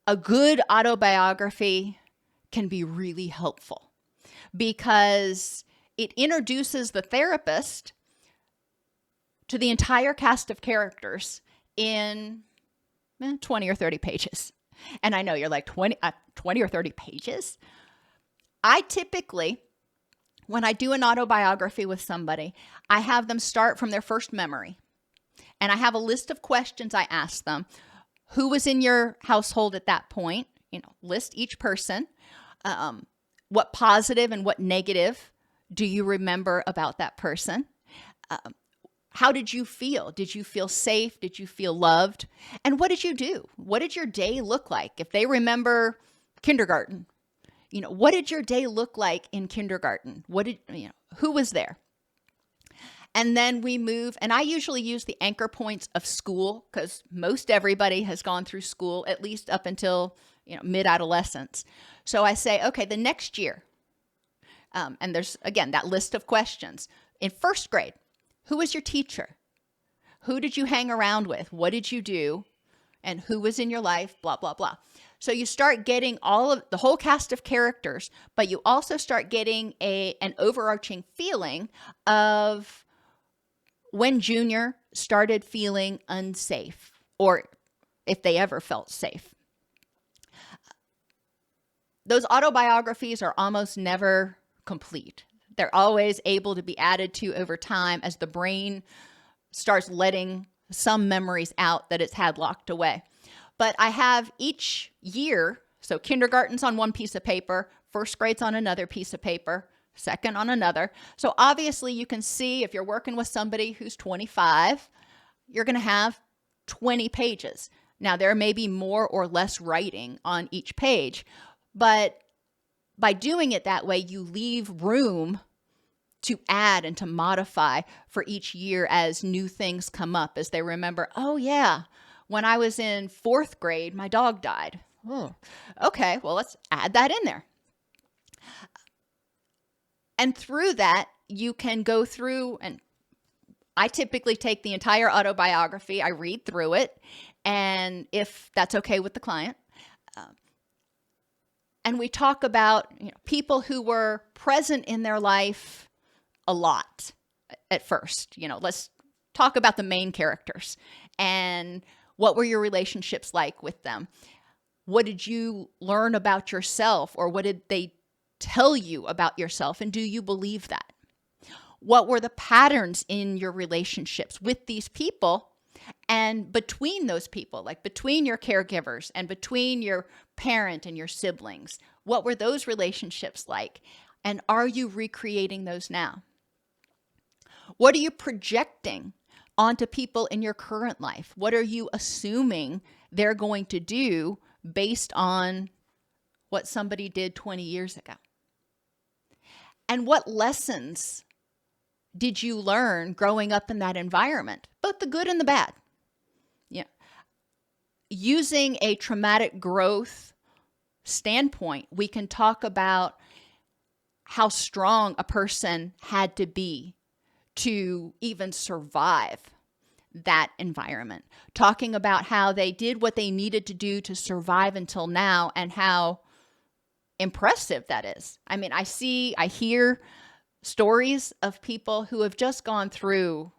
a good autobiography can be really helpful because it introduces the therapist to the entire cast of characters in 20 or 30 pages. And I know you're like, 20 or 30 pages? I typically, when I do an autobiography with somebody, I have them start from their first memory. And I have a list of questions I ask them. Who was in your household at that point? List each person. What positive and what negative do you remember about that person? How did you feel? Did you feel safe? Did you feel loved? And what did you do? What did your day look like? If they remember kindergarten, what did your day look like in kindergarten? Who was there? And then we move, and I usually use the anchor points of school because most everybody has gone through school, at least up until, mid-adolescence. So I say, okay, the next year, and there's, again, that list of questions. In first grade, who was your teacher? Who did you hang around with? What did you do? And who was in your life? Blah, blah, blah. So you start getting all of the whole cast of characters, but you also start getting an overarching feeling of when Junior started feeling unsafe, or if they ever felt safe. Those autobiographies are almost never complete. They're always able to be added to over time as the brain starts letting some memories out that it's had locked away. But I have each year, so kindergarten's on one piece of paper, first grade's on another piece of paper, second on another. So obviously you can see if you're working with somebody who's 25, you're going to have 20 pages. Now there may be more or less writing on each page, but by doing it that way, you leave room to add and to modify for each year as new things come up, as they remember, oh yeah, when I was in fourth grade, my dog died. Oh, okay, well, let's add that in there. And through that, you can go through, and I typically take the entire autobiography, I read through it, and if that's okay with the client, and we talk about people who were present in their life a lot at first. Let's talk about the main characters and what were your relationships like with them? What did you learn about yourself, or what did they tell you about yourself, and do you believe that? What were the patterns in your relationships with these people and between those people, like between your caregivers and between your parent and your siblings? What were those relationships like? And are you recreating those now? What are you projecting onto people in your current life? What are you assuming they're going to do based on what somebody did 20 years ago? And what lessons did you learn growing up in that environment, both the good and the bad? Using a traumatic growth standpoint, we can talk about how strong a person had to be to even survive that environment. Talking about how they did what they needed to do to survive until now, and how impressive that is. I mean, I hear stories of people who have just gone through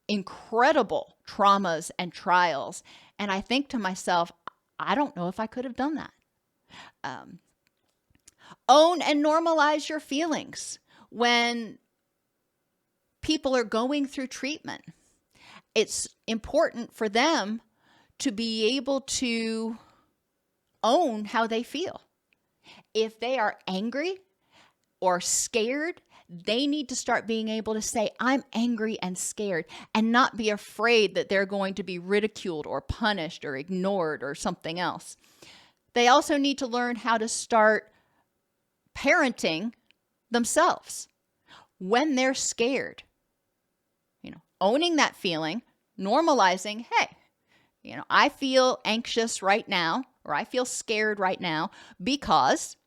incredible traumas and trials. And I think to myself, I don't know if I could have done that. Own and normalize your feelings. When people are going through treatment, it's important for them to be able to own how they feel. If they are angry or scared, they need to start being able to say, I'm angry and scared, and not be afraid that they're going to be ridiculed or punished or ignored or something else. They also need to learn how to start parenting themselves when they're scared. Owning that feeling, normalizing, hey, I feel anxious right now, or I feel scared right now because...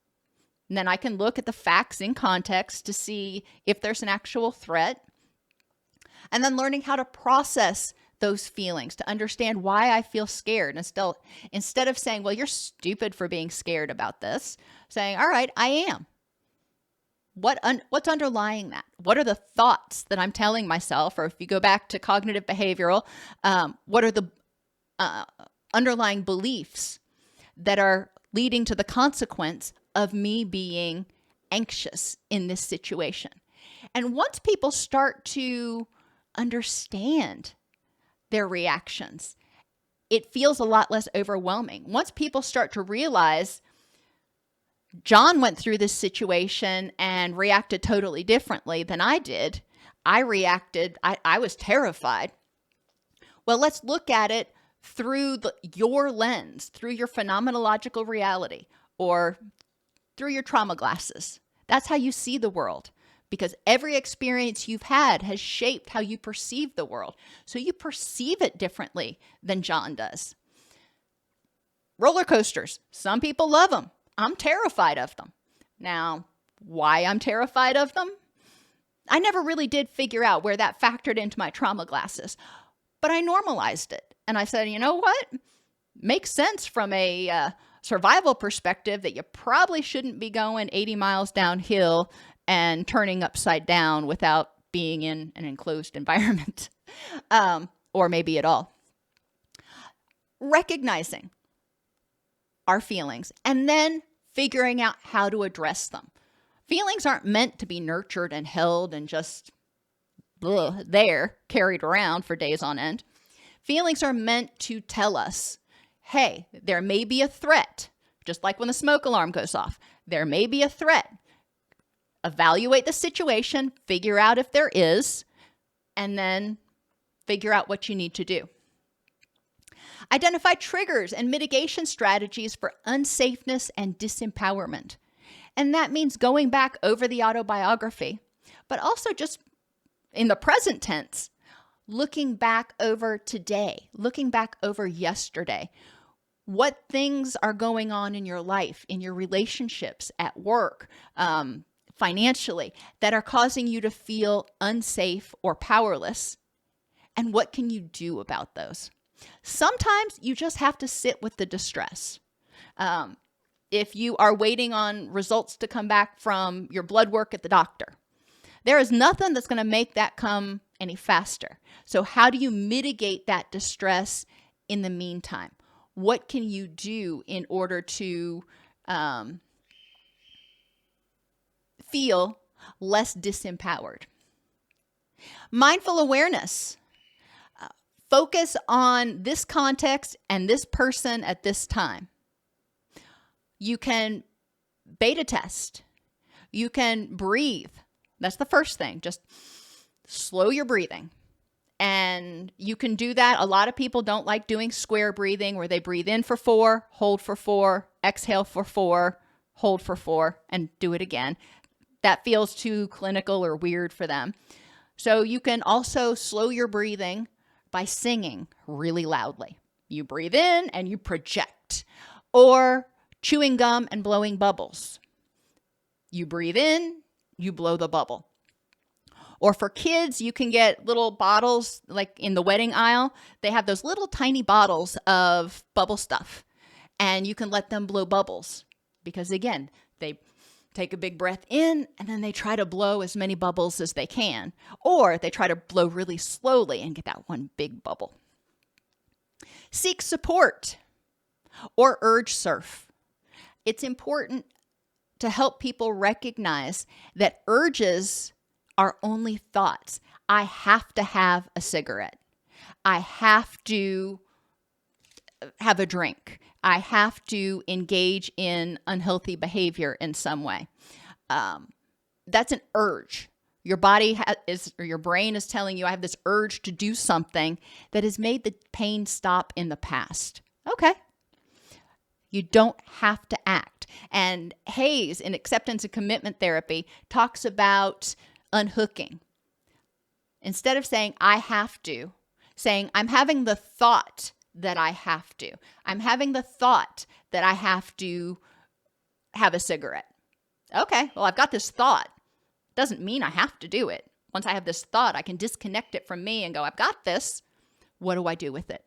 And then I can look at the facts in context to see if there's an actual threat. And then learning how to process those feelings, to understand why I feel scared. And instead of saying, well, you're stupid for being scared about this, saying, all right, I am. What's underlying that? What are the thoughts that I'm telling myself? Or if you go back to cognitive behavioral, what are the underlying beliefs that are leading to the consequence of me being anxious in this situation? And once people start to understand their reactions, it feels a lot less overwhelming. Once people start to realize, John went through this situation and reacted totally differently than I did. I was terrified. Well, let's look at it through your lens, through your phenomenological reality, or through your trauma glasses. That's how you see the world, because every experience you've had has shaped how you perceive the world. So you perceive it differently than John does. Roller coasters. Some people love them. I'm terrified of them. Now, why I'm terrified of them? I never really did figure out where that factored into my trauma glasses, but I normalized it. And I said, you know what? Makes sense from a survival perspective that you probably shouldn't be going 80 miles downhill and turning upside down without being in an enclosed environment, or maybe at all. Recognizing our feelings and then figuring out how to address them. Feelings aren't meant to be nurtured and held and just there, carried around for days on end. Feelings are meant to tell us, hey, there may be a threat, just like when the smoke alarm goes off. There may be a threat. Evaluate the situation, figure out if there is, and then figure out what you need to do. Identify triggers and mitigation strategies for unsafeness and disempowerment. And that means going back over the autobiography, but also just in the present tense, looking back over today, looking back over yesterday. what things are going on in your life, in your relationships, at work, financially, that are causing you to feel unsafe or powerless, and what can you do about those? Sometimes you just have to sit with the distress. If you are waiting on results to come back from your blood work at the doctor, there is nothing that's going to make that come any faster. So how do you mitigate that distress in the meantime? What can you do in order to feel less disempowered? Mindful awareness. Focus on this context and this person at this time. You can beta test. You can breathe. That's the first thing. Just slow your breathing. And you can do that. A lot of people don't like doing square breathing, where they breathe in for 4, hold for 4, exhale for 4, hold for 4, and do it again. That feels too clinical or weird for them. So you can also slow your breathing by singing really loudly. You breathe in and you project, or chewing gum and blowing bubbles. You breathe in, you blow the bubble. Or for kids, you can get little bottles, like in the wedding aisle. They have those little tiny bottles of bubble stuff, and you can let them blow bubbles, because again, they take a big breath in and then they try to blow as many bubbles as they can, or they try to blow really slowly and get that one big bubble. Seek support or urge surf. It's important to help people recognize that urges are only thoughts. I have to have a cigarette. I have to have a drink. I have to engage in unhealthy behavior in some way. That's an urge. Your body or your brain is telling you, I have this urge to do something that has made the pain stop in the past. Okay. You don't have to act. And Hayes, in Acceptance and Commitment Therapy, talks about unhooking. Instead of saying, I have to, saying, I'm having the thought that I have to. I'm having the thought that I have to have a cigarette. Okay, well, I've got this thought. Doesn't mean I have to do it. Once I have this thought, I can disconnect it from me and go, I've got this. What do I do with it?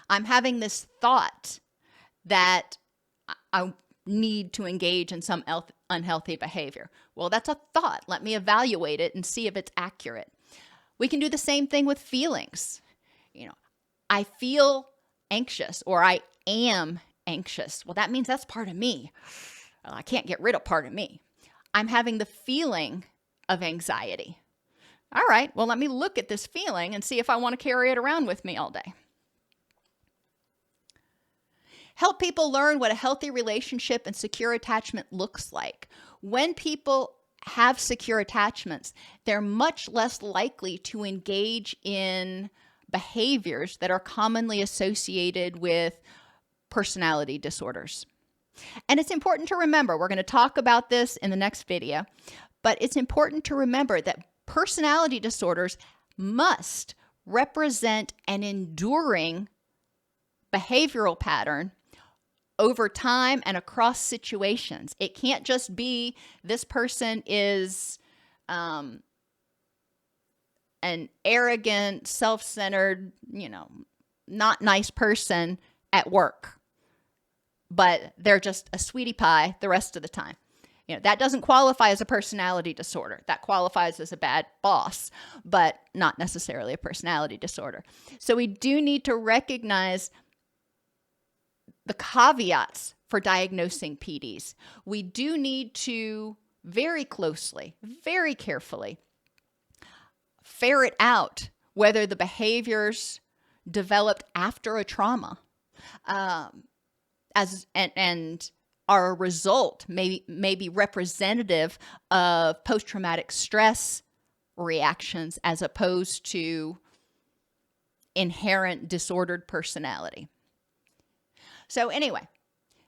I'm having this thought that I need to engage in some unhealthy behavior. Well, that's a thought. Let me evaluate it and see if it's accurate. We can do the same thing with feelings. I feel anxious, or I am anxious. Well, that means that's part of me. I can't get rid of part of me. I'm having the feeling of anxiety. All right, well, let me look at this feeling and see if I want to carry it around with me all day. Help people learn what a healthy relationship and secure attachment looks like. When people have secure attachments, they're much less likely to engage in behaviors that are commonly associated with personality disorders. And it's important to remember, we're going to talk about this in the next video, but it's important to remember that personality disorders must represent an enduring behavioral pattern over time and across situations. It can't just be this person is an arrogant, self-centered, not nice person at work, but they're just a sweetie pie the rest of the time. That doesn't qualify as a personality disorder. That qualifies as a bad boss, but not necessarily a personality disorder. So we do need to recognize the caveats for diagnosing PDs. We do need to very closely, very carefully ferret out whether the behaviors developed after a trauma and are a result, may be representative of post-traumatic stress reactions as opposed to inherent disordered personality. So anyway,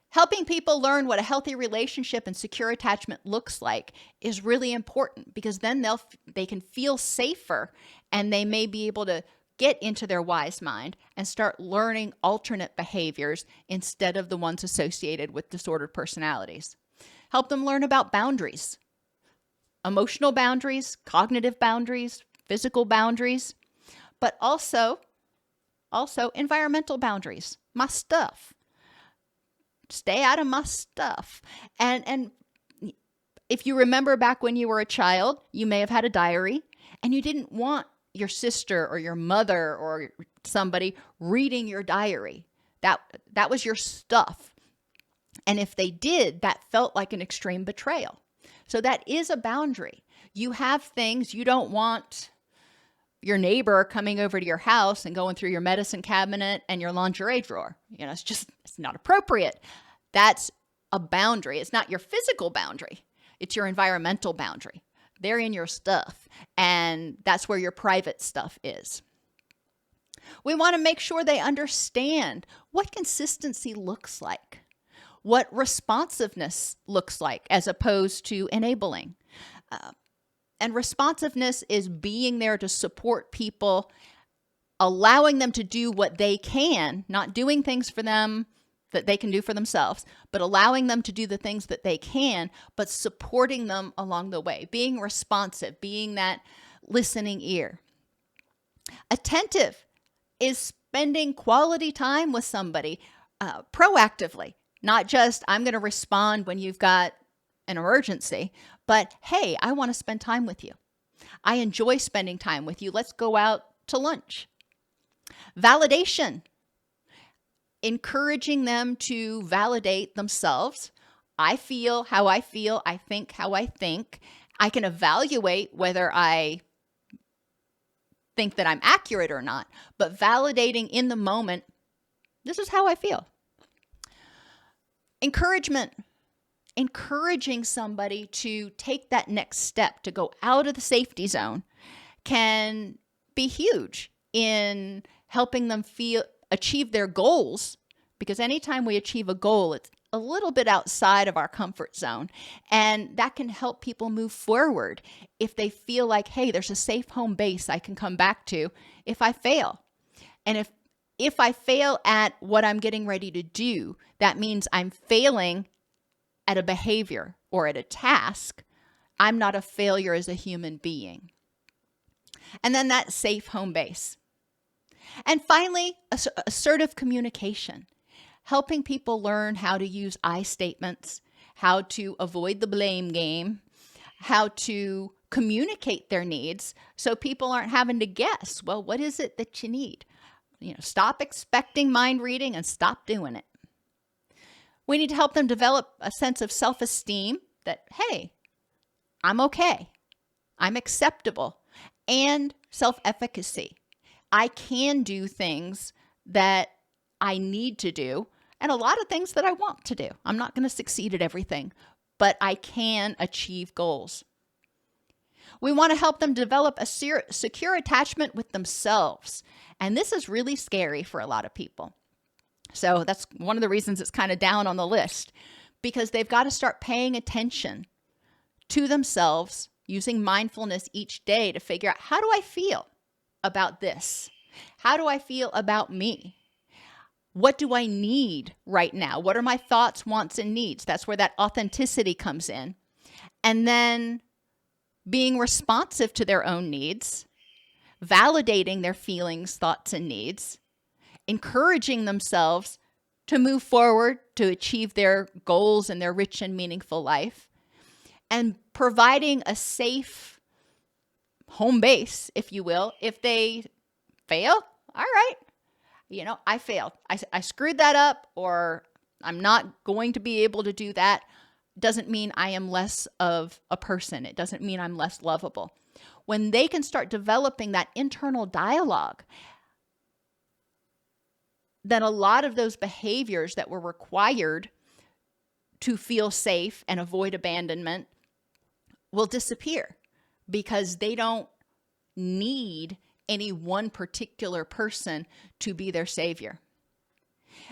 helping people learn what a healthy relationship and secure attachment looks like is really important, because then they can feel safer, and they may be able to get into their wise mind and start learning alternate behaviors instead of the ones associated with disordered personalities. Help them learn about boundaries, emotional boundaries, cognitive boundaries, physical boundaries, but also environmental boundaries. My stuff. Stay out of my stuff. And if you remember back when you were a child, you may have had a diary and you didn't want your sister or your mother or somebody reading your diary. That was your stuff. And if they did, that felt like an extreme betrayal. So that is a boundary. You have things you don't want your neighbor coming over to your house and going through your medicine cabinet and your lingerie drawer. It's not appropriate. That's a boundary. It's not your physical boundary. It's your environmental boundary. They're in your stuff, and that's where your private stuff is. We want to make sure they understand what consistency looks like, what responsiveness looks like, as opposed to enabling. And responsiveness is being there to support people, allowing them to do what they can, not doing things for them that they can do for themselves, but allowing them to do the things that they can, but supporting them along the way, being responsive, being that listening ear. Attentive is spending quality time with somebody proactively, not just I'm going to respond when you've got an emergency, but hey, I want to spend time with you. I enjoy spending time with you. Let's go out to lunch. Validation. Encouraging them to validate themselves. I feel how I feel. I think how I think. I can evaluate whether I think that I'm accurate or not, but validating in the moment, this is how I feel. Encouragement. Encouraging somebody to take that next step, to go out of the safety zone, can be huge in helping them achieve their goals, because anytime we achieve a goal, it's a little bit outside of our comfort zone, and that can help people move forward if they feel like, hey, there's a safe home base I can come back to if I fail. And if I fail at what I'm getting ready to do, that means I'm failing at a behavior or at a task. I'm not a failure as a human being. And then that safe home base. And finally, assertive communication, helping people learn how to use I statements, how to avoid the blame game, how to communicate their needs so people aren't having to guess, well, what is it that you need? Stop expecting mind reading and stop doing it. We need to help them develop a sense of self-esteem that, hey, I'm okay, I'm acceptable, and self-efficacy. I can do things that I need to do and a lot of things that I want to do. I'm not going to succeed at everything, but I can achieve goals. We want to help them develop a secure attachment with themselves. And this is really scary for a lot of people. So that's one of the reasons it's kind of down on the list, because they've got to start paying attention to themselves, using mindfulness each day to figure out, how do I feel about this? How do I feel about me? What do I need right now? What are my thoughts, wants, and needs? That's where that authenticity comes in. And then being responsive to their own needs, validating their feelings, thoughts, and needs, encouraging themselves to move forward to achieve their goals and their rich and meaningful life, and providing a safe home base, if you will. If they fail, all right, I failed. I screwed that up, or I'm not going to be able to do that. Doesn't mean I am less of a person. It doesn't mean I'm less lovable. When they can start developing that internal dialogue, then a lot of those behaviors that were required to feel safe and avoid abandonment will disappear, because they don't need any one particular person to be their savior.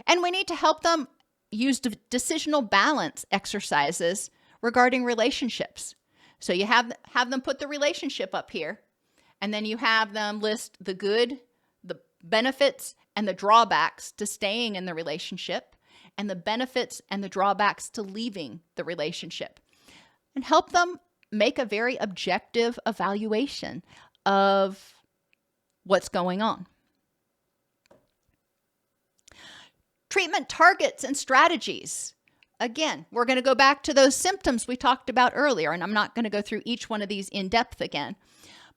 And we need to help them use decisional balance exercises regarding relationships. So you have them put the relationship up here, and then you have them list the good, benefits and the drawbacks to staying in the relationship, and the benefits and the drawbacks to leaving the relationship, and help them make a very objective evaluation of what's going on. Treatment targets and strategies. Again, we're going to go back to those symptoms we talked about earlier, and I'm not going to go through each one of these in depth again.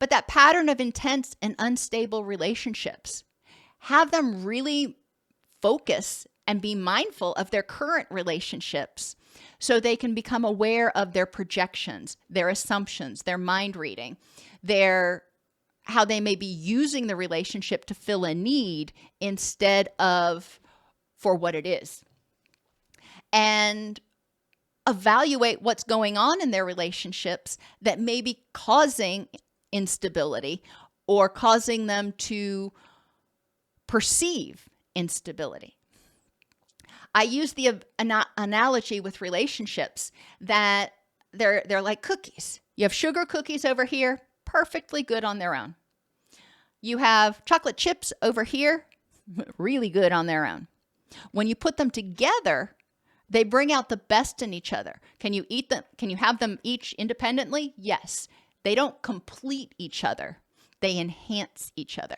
But that pattern of intense and unstable relationships, have them really focus and be mindful of their current relationships so they can become aware of their projections, their assumptions, their mind reading, how they may be using the relationship to fill a need instead of for what it is. And evaluate what's going on in their relationships that may be causing instability or causing them to perceive instability. I use the analogy with relationships that they're like cookies. You have sugar cookies over here, perfectly good on their own. You have chocolate chips over here, really good on their own. When you put them together, they bring out the best in each other. Can you eat them? Can you have them each independently? Yes. They don't complete each other. They enhance each other.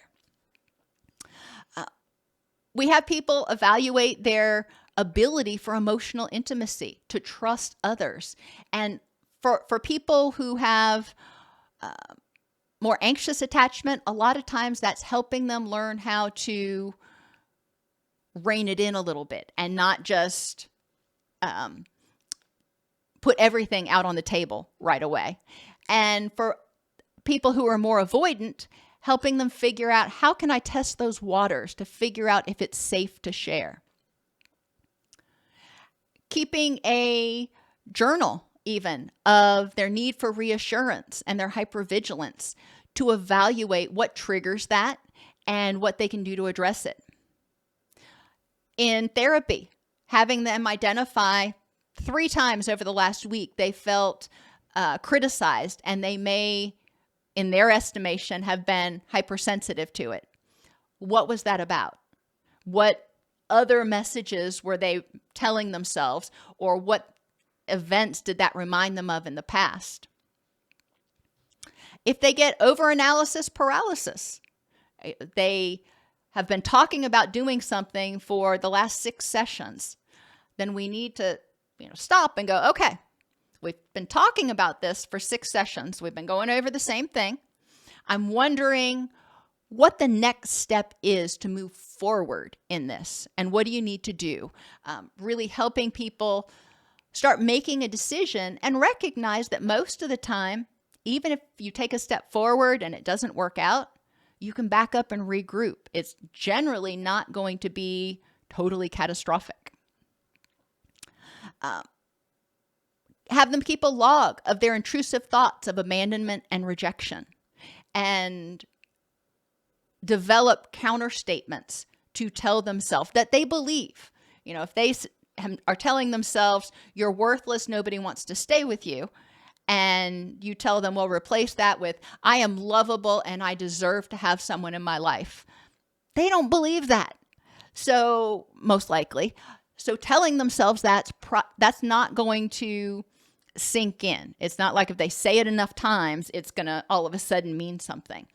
We have people evaluate their ability for emotional intimacy, to trust others. And for people who have more anxious attachment, a lot of times that's helping them learn how to rein it in a little bit and not just put everything out on the table right away. And for people who are more avoidant, helping them figure out, how can I test those waters to figure out if it's safe to share? Keeping a journal even of their need for reassurance and their hypervigilance to evaluate what triggers that and what they can do to address it. In therapy, having them identify 3 times over the last week they felt criticized, and they may, in their estimation, have been hypersensitive to it. What was that about? What other messages were they telling themselves, or what events did that remind them of in the past? If they get overanalysis paralysis, they have been talking about doing something for the last 6 sessions, then we need to stop and go, okay, we've been talking about this for 6 sessions. We've been going over the same thing. I'm wondering what the next step is to move forward in this, and what do you need to do? Really helping people start making a decision and recognize that most of the time, even if you take a step forward and it doesn't work out, you can back up and regroup. It's generally not going to be totally catastrophic. Have them keep a log of their intrusive thoughts of abandonment and rejection, and develop counter statements to tell themselves that they believe. If they are telling themselves, you're worthless, nobody wants to stay with you, and you tell them, well, replace that with, I am lovable and I deserve to have someone in my life. They don't believe that. So most likely. So telling themselves that's not going to sink in. It's not like if they say it enough times, it's going to all of a sudden mean something.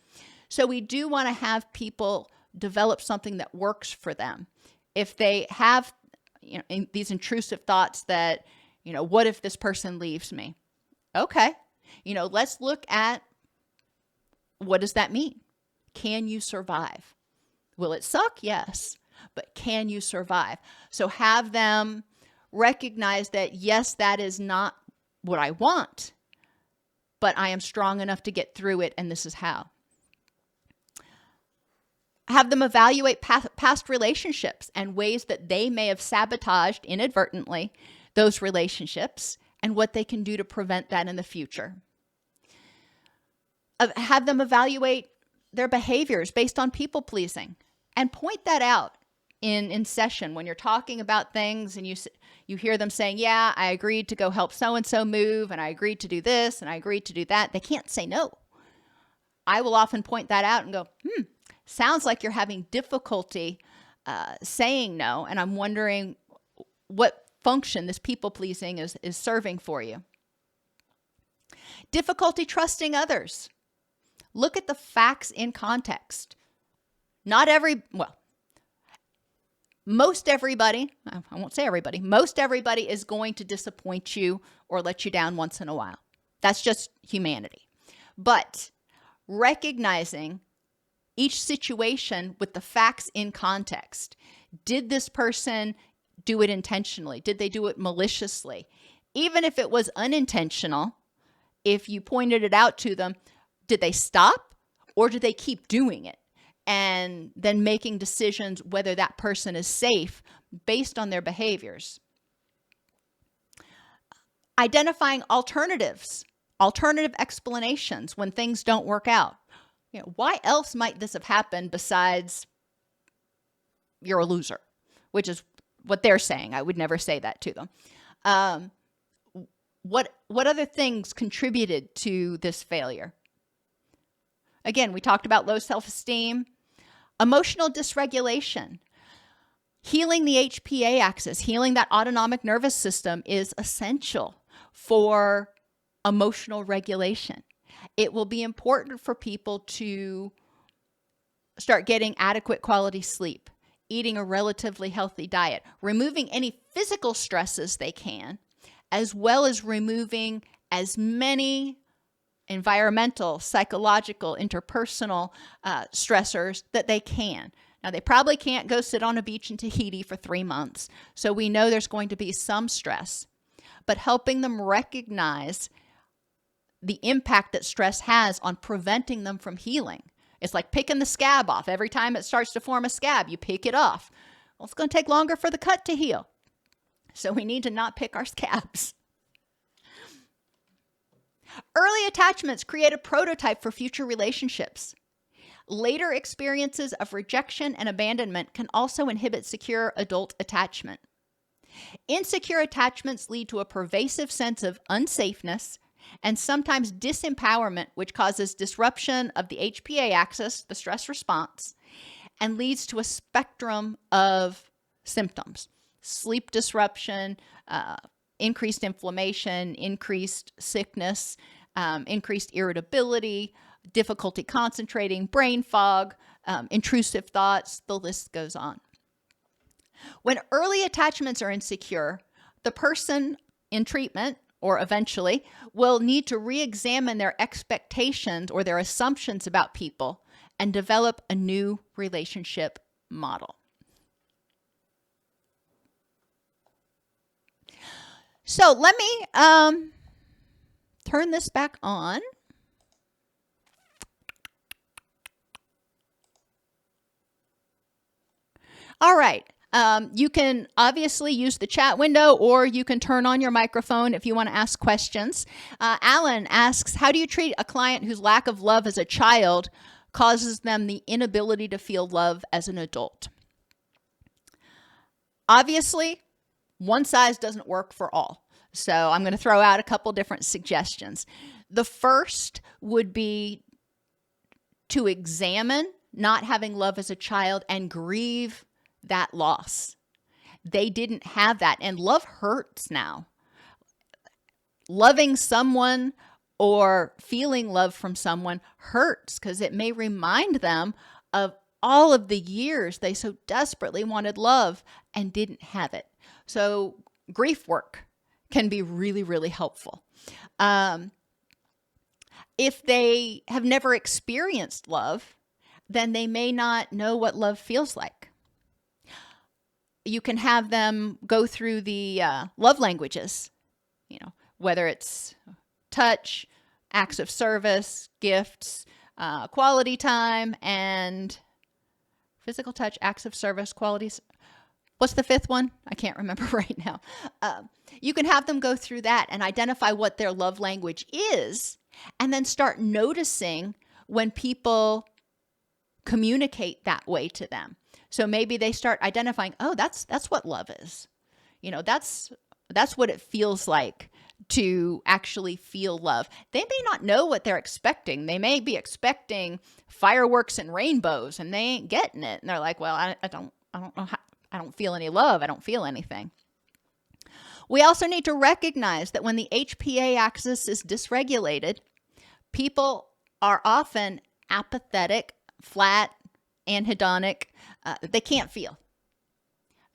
So we do want to have people develop something that works for them. If they have these intrusive thoughts that, what if this person leaves me? Okay, let's look at, what does that mean? Can you survive? Will it suck? Yes. But can you survive? So have them recognize that, yes, that is not what I want, but I am strong enough to get through it, and this is how. Have them evaluate past relationships and ways that they may have sabotaged inadvertently those relationships, and what they can do to prevent that in the future. Have them evaluate their behaviors based on people pleasing, and point that out in session when you're talking about things and you hear them saying, yeah, I agreed to go help so-and-so move, and I agreed to do this, and I agreed to do that. They can't say no. I will often point that out and go, Sounds like you're having difficulty saying no, and I'm wondering what function this people pleasing is serving for you. Difficulty trusting others. Look at the facts in context. Most everybody, I won't say everybody, most everybody is going to disappoint you or let you down once in a while. That's just humanity. But recognizing each situation with the facts in context. Did this person do it intentionally? Did they do it maliciously? Even if it was unintentional, if you pointed it out to them, did they stop or did they keep doing it? And then making decisions whether that person is safe based on their behaviors. Identifying alternatives, alternative explanations when things don't work out. Why else might this have happened besides you're a loser, which is what they're saying. I would never say that to them. What other things contributed to this failure? Again, we talked about low self-esteem, emotional dysregulation. Healing the HPA axis, healing that autonomic nervous system is essential for emotional regulation. It will be important for people to start getting adequate quality sleep, eating a relatively healthy diet, removing any physical stresses they can, as well as removing as many environmental, psychological, interpersonal stressors that they can. Now, they probably can't go sit on a beach in Tahiti for 3 months, so we know there's going to be some stress, but helping them recognize the impact that stress has on preventing them from healing. It's like picking the scab off. Every time it starts to form a scab, you pick it off. Well, it's going to take longer for the cut to heal. So we need to not pick our scabs. Early attachments create a prototype for future relationships. Later experiences of rejection and abandonment can also inhibit secure adult attachment. Insecure attachments lead to a pervasive sense of unsafeness and sometimes disempowerment, which causes disruption of the HPA axis, the stress response, and leads to a spectrum of symptoms. Sleep disruption, increased inflammation, increased sickness, increased irritability, difficulty concentrating, brain fog, intrusive thoughts, the list goes on. When early attachments are insecure, the person in treatment, or eventually, will need to re-examine their expectations or their assumptions about people and develop a new relationship model. So let me turn this back on. All right. You can obviously use the chat window, or you can turn on your microphone if you want to ask questions. Alan asks, how do you treat a client whose lack of love as a child causes them the inability to feel love as an adult? Obviously, one size doesn't work for all. So I'm going to throw out a couple different suggestions. The first would be to examine not having love as a child and grieve that loss. They didn't have that, and love hurts now. Loving someone or feeling love from someone hurts because it may remind them of all of the years they so desperately wanted love and didn't have it. So grief work can be really, really helpful. If they have never experienced love, then they may not know what love feels like. You can have them go through the love languages, whether it's touch, acts of service, gifts, quality time, and physical touch, acts of service, qualities. What's the fifth one? I can't remember right now. You can have them go through that and identify what their love language is, and then start noticing when people communicate that way to them. So maybe they start identifying, oh, that's what love is. That's what it feels like to actually feel love. They may not know what they're expecting. They may be expecting fireworks and rainbows, and they ain't getting it. And they're like, well, I don't know how, I don't feel any love. I don't feel anything. We also need to recognize that when the HPA axis is dysregulated, people are often apathetic, flat, anhedonic. They can't feel.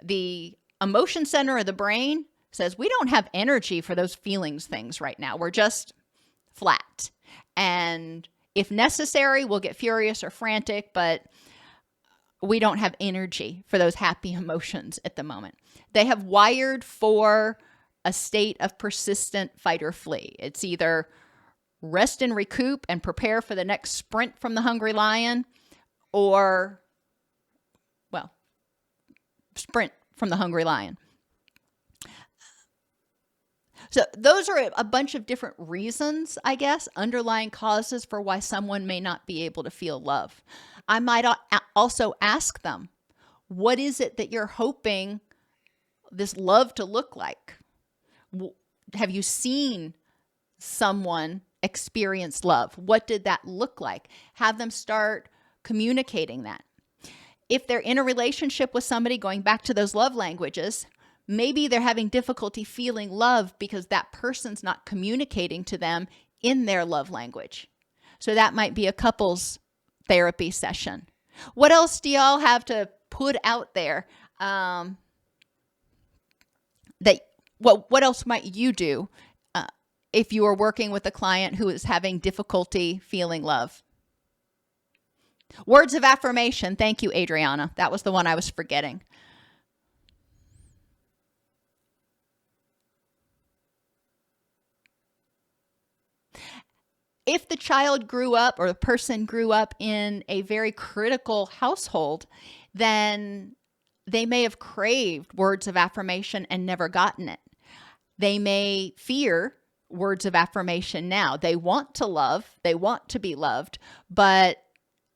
The emotion center of the brain says, we don't have energy for those feelings things right now. We're just flat. And if necessary, we'll get furious or frantic, but we don't have energy for those happy emotions at the moment. They have wired for a state of persistent fight or flee. It's either rest and recoup and prepare for the next sprint from the hungry lion, or, well, sprint from the hungry lion. So those are a bunch of different reasons, I guess, underlying causes for why someone may not be able to feel love. I might also ask them, what is it that you're hoping this love to look like? Have you seen someone experience love? What did that look like? Have them start communicating that. If they're in a relationship with somebody, going back to those love languages, maybe they're having difficulty feeling love because that person's not communicating to them in their love language. So that might be a couples therapy session. What else do y'all have to put out there? What else might you do if you are working with a client who is having difficulty feeling love? Words of affirmation. Thank you, Adriana. That was the one I was forgetting. If the child grew up or the person grew up in a very critical household, then they may have craved words of affirmation and never gotten it. They may fear words of affirmation now. They want to love, they want to be loved, but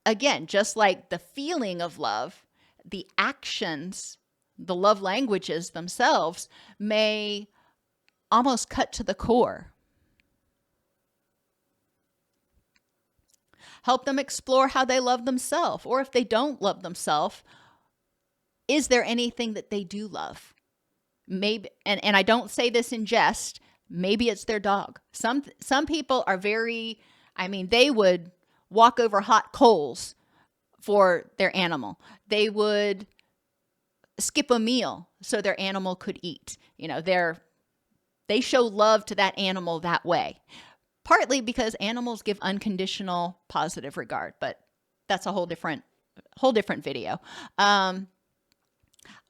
again, just like the feeling of love, the actions, the love languages themselves may almost cut to the core. Help them explore how they love themselves, or if they don't love themselves, is there anything that they do love? Maybe, and I don't say this in jest, maybe it's their dog. Some people are very, they would walk over hot coals for their animal. They would skip a meal so their animal could eat. They show love to that animal that way. Partly because animals give unconditional positive regard, but that's a whole different video.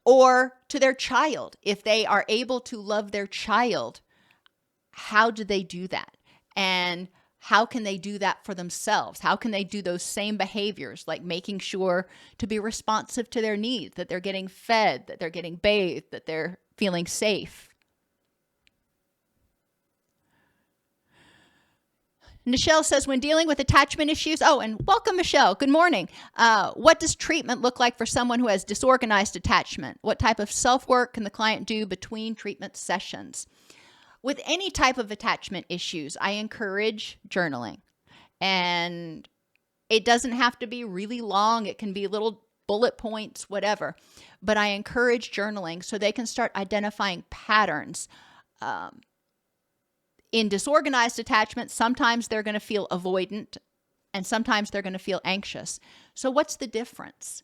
Or to their child. If they are able to love their child, how do they do that? And how can they do that for themselves? How can they do those same behaviors, like making sure to be responsive to their needs, that they're getting fed, that they're getting bathed, that they're feeling safe? Michelle says, when dealing with attachment issues, and welcome, Michelle. Good morning. What does treatment look like for someone who has disorganized attachment? What type of self-work can the client do between treatment sessions? With any type of attachment issues, I encourage journaling. And it doesn't have to be really long. It can be little bullet points, whatever. But I encourage journaling so they can start identifying patterns. In disorganized attachment, sometimes they're going to feel avoidant and sometimes they're going to feel anxious. So what's the difference?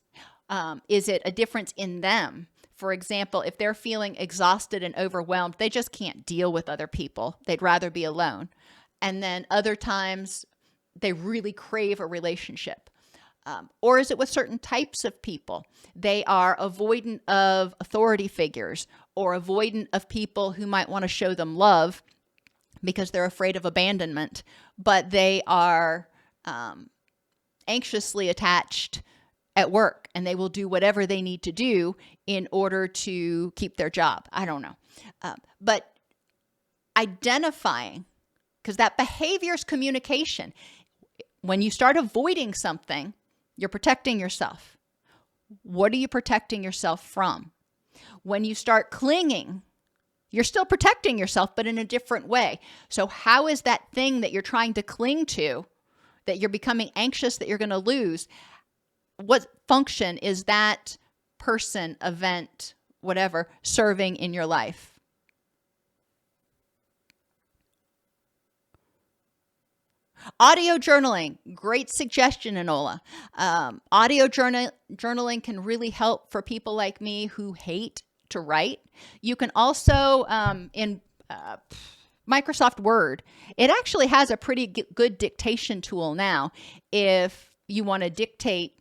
Is it a difference in them? For example, if they're feeling exhausted and overwhelmed, they just can't deal with other people. They'd rather be alone. And then other times they really crave a relationship. Or is it with certain types of people? They are avoidant of authority figures or avoidant of people who might want to show them love because they're afraid of abandonment, but they are anxiously attached at work and they will do whatever they need to do in order to keep their job. I don't know. But identifying, because that behavior is communication. When you start avoiding something, you're protecting yourself. What are you protecting yourself from? When you start clinging You're still protecting yourself, but in a different way. So how is that thing that you're trying to cling to, that you're becoming anxious that you're going to lose, what function is that person, event, whatever, serving in your life? Audio journaling, great suggestion, Enola. Audio journaling can really help for people like me who hate to write. You can also, in Microsoft Word, it actually has a pretty good dictation tool now if you want to dictate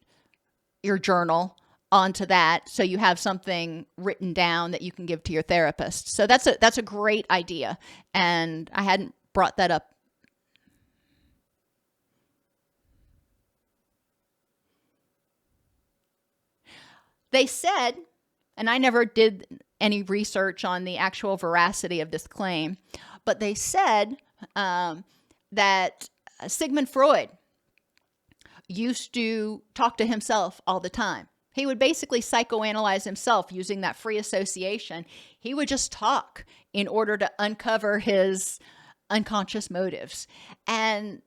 your journal onto that, so you have something written down that you can give to your therapist. So that's a great idea, and I hadn't brought that up. They said, and I never did any research on the actual veracity of this claim, but they said that Sigmund Freud used to talk to himself all the time. He would basically psychoanalyze himself using that free association. He would just talk in order to uncover his unconscious motives. And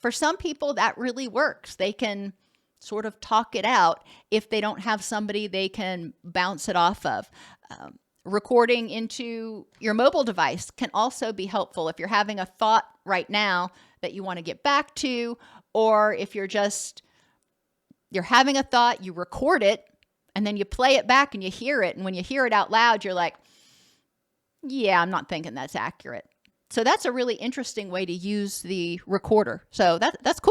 for some people, that really works. They can sort of talk it out if they don't have somebody they can bounce it off of. Recording into your mobile device can also be helpful if you're having a thought right now that you want to get back to, or if you're having a thought, you record it, and then you play it back and you hear it. And when you hear it out loud, you're like, yeah, I'm not thinking that's accurate. So that's a really interesting way to use the recorder. So that's cool.